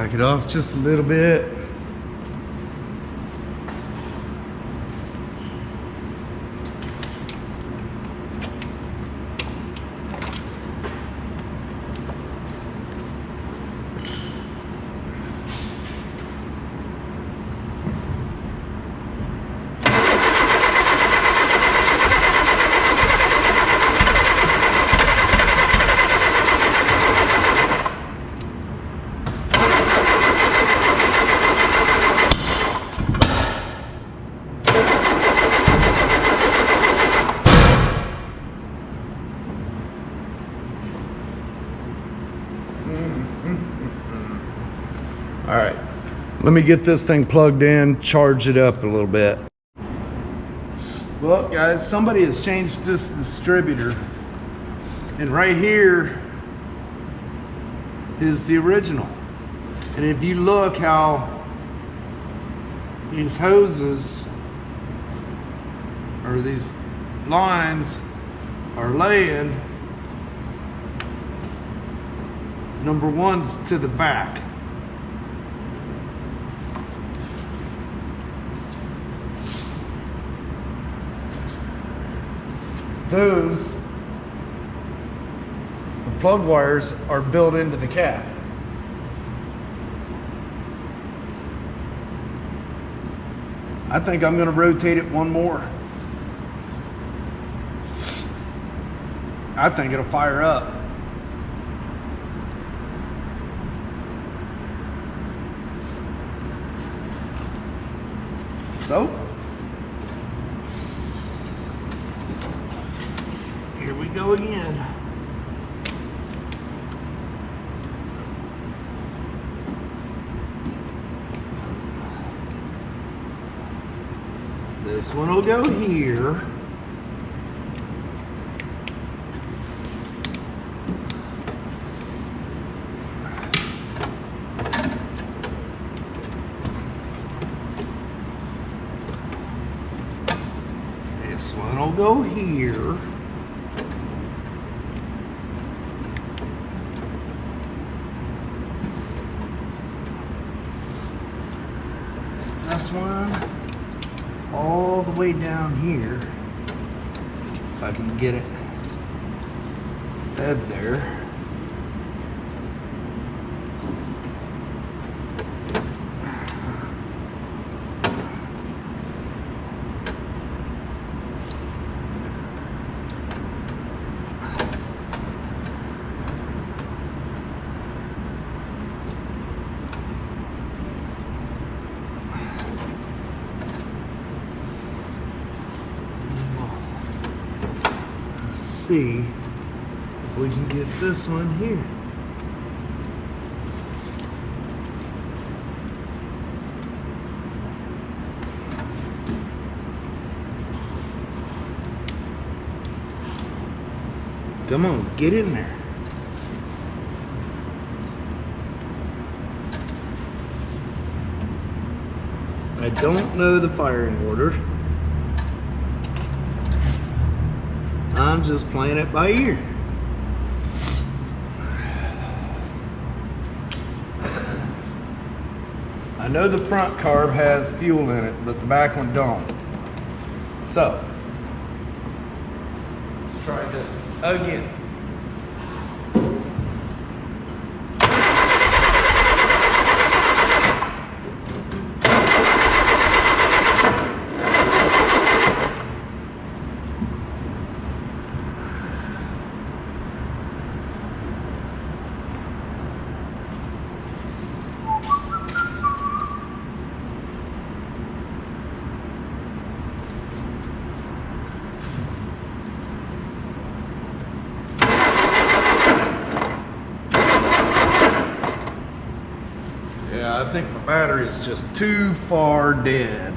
Back it off just a little bit. All right, let me get this thing plugged in, charge it up a little bit. Well, guys, somebody has changed this distributor, and right here is the original. And if you look how these hoses or these lines are laying, number one's to the back. Those, the plug wires are built into the cap. I think I'm going to rotate it one more. I think it'll fire up. So, here we go again. This one will go here. This one will go here. This one all the way down here, if I can get it fed there. See if we can get this one here. Come on, get in there. I don't know the firing order. I'm just playing it by ear. I know the front carb has fuel in it, but the back one don't. So, let's try this again. Yeah, I think my battery is just too far dead.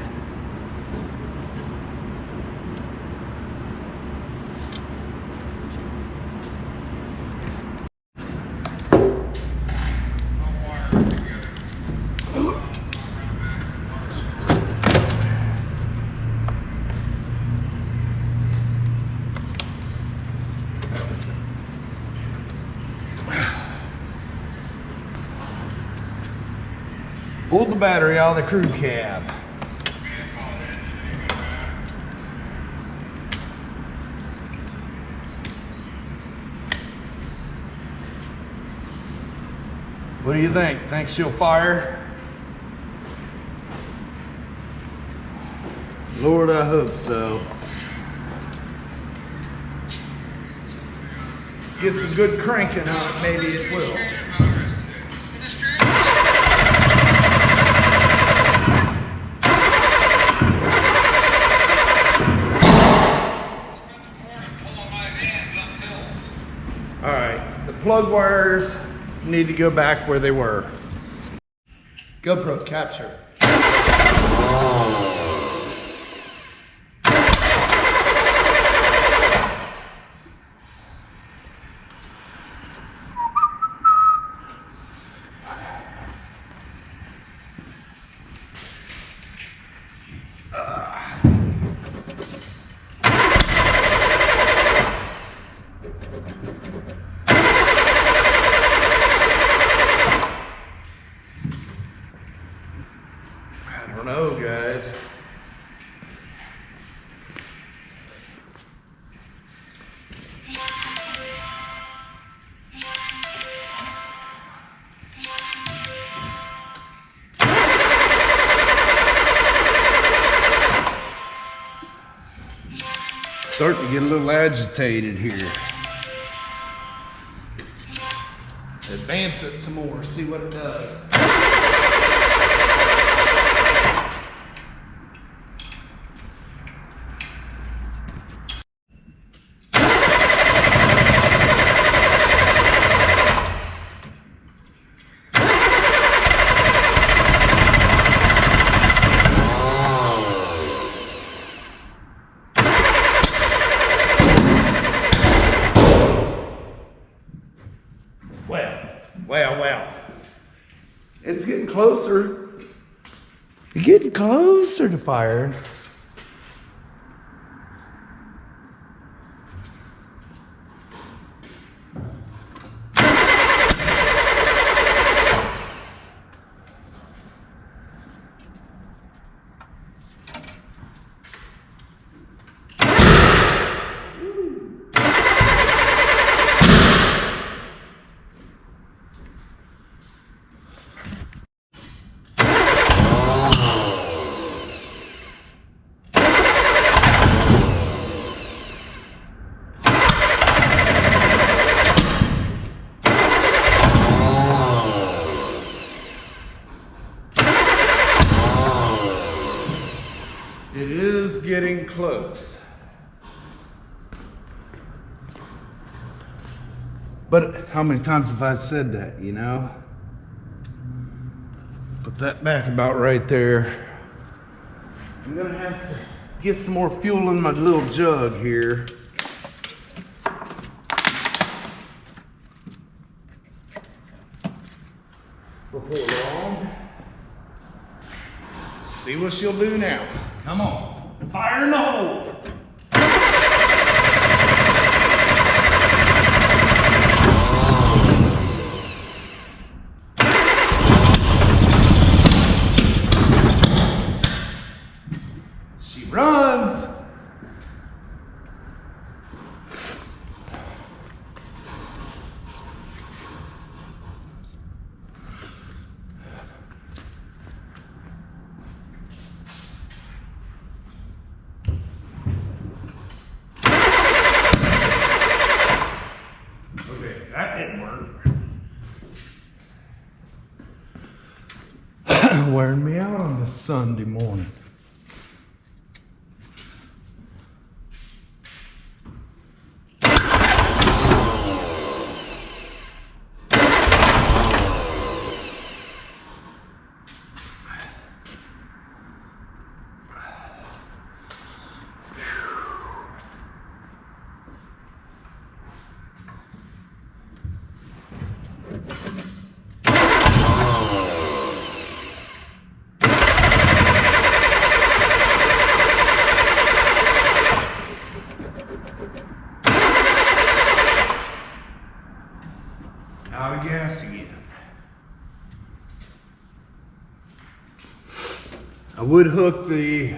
Pulled the battery out of the crew cab. What do you think? Think she'll fire? Lord, I hope so. Get some good cranking on it, maybe it will. All right, the plug wires need to go back where they were. GoPro capture. I don't know, guys. Starting to get a little agitated here. Advance it some more, see what it does. Well. It's getting closer. You're getting closer to firing. It is getting close. But how many times have I said that, you know? Put that back about right there. I'm gonna have to get some more fuel in my little jug here. Before long. Let's see what she'll do now. Come on, fire in the hole. She runs. That didn't work. Wearing me out on this Sunday morning. Out of gas again. would hook the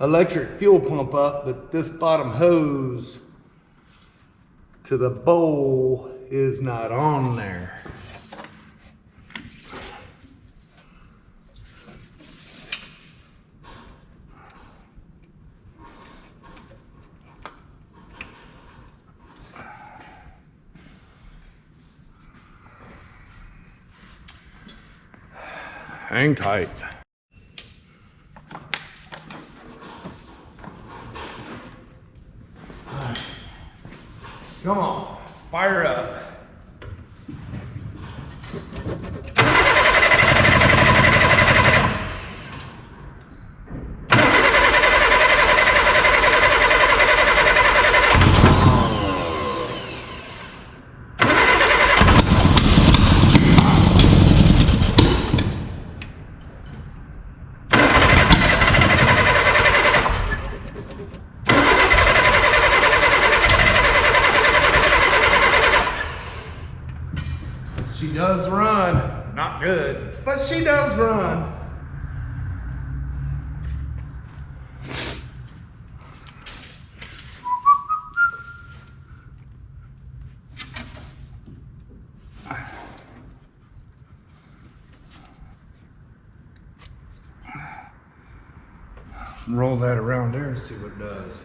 electric fuel pump up, but this bottom hose to the bowl is not on there. Hang tight. Come on, fire up. She does run, not good, but she does run. Roll that around there and see what it does.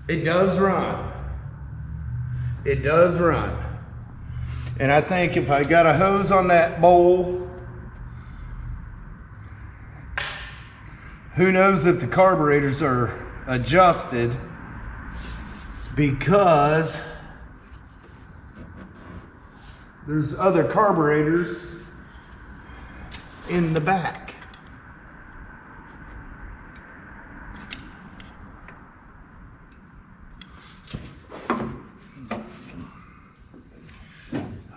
It does run. It does run. And I think if I got a hose on that bowl, who knows if the carburetors are adjusted, because there's other carburetors in the back.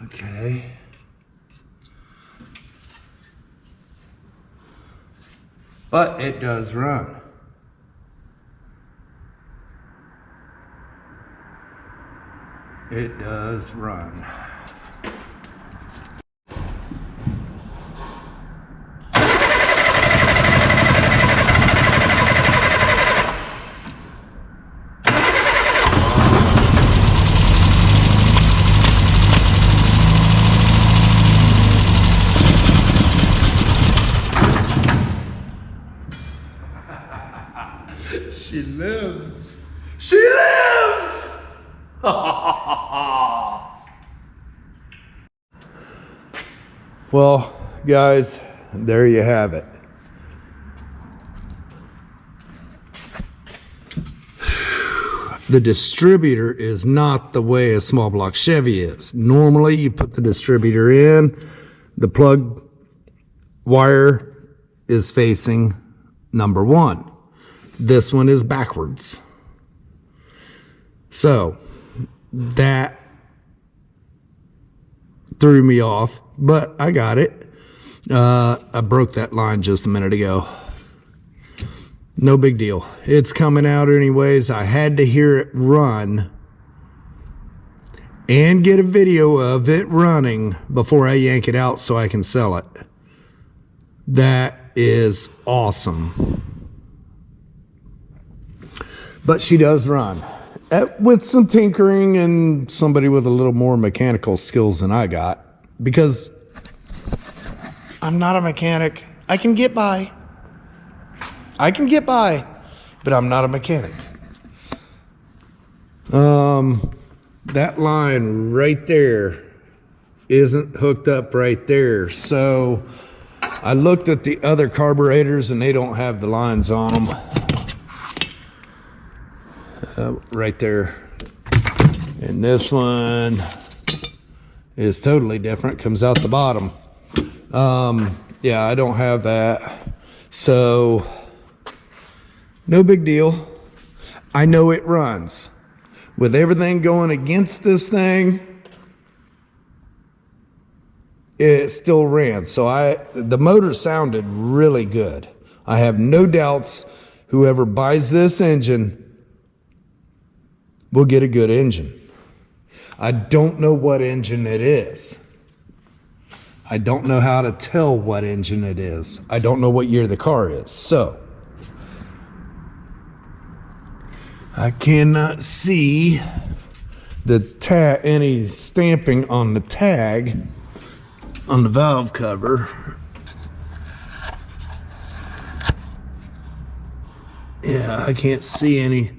Okay. But it does run. It does run. She lives. She lives! Well, guys, there you have it. The distributor is not the way a small block Chevy is. Normally, you put the distributor in, the plug wire is facing number one. This one is backwards. So that threw me off, but I got it. I broke that line just a minute ago. No big deal. It's coming out anyways. I had to hear it run and get a video of it running before I yank it out so I can sell it. That is awesome. But she does run. With some tinkering and somebody with a little more mechanical skills than I got. Because I'm not a mechanic. I can get by. I can get by, but I'm not a mechanic. That line right there isn't hooked up right there. So I looked at the other carburetors and they don't have the lines on them. Right there. And this one is totally different, comes out the bottom. Yeah, I don't have that. So no big deal. I know it runs. With everything going against this thing, it still ran. So the motor sounded really good. I have no doubts whoever buys this engine will get a good engine. I don't know what engine it is. I don't know how to tell what engine it is. I don't know what year the car is. So I cannot see any stamping on the tag on the valve cover. Yeah, I can't see any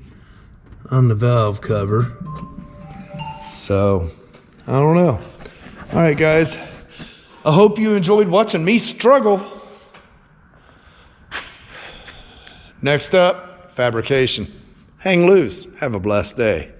on the valve cover. So I don't know. All right, guys. I hope you enjoyed watching me struggle. Next up, fabrication. Hang loose. Have a blessed day.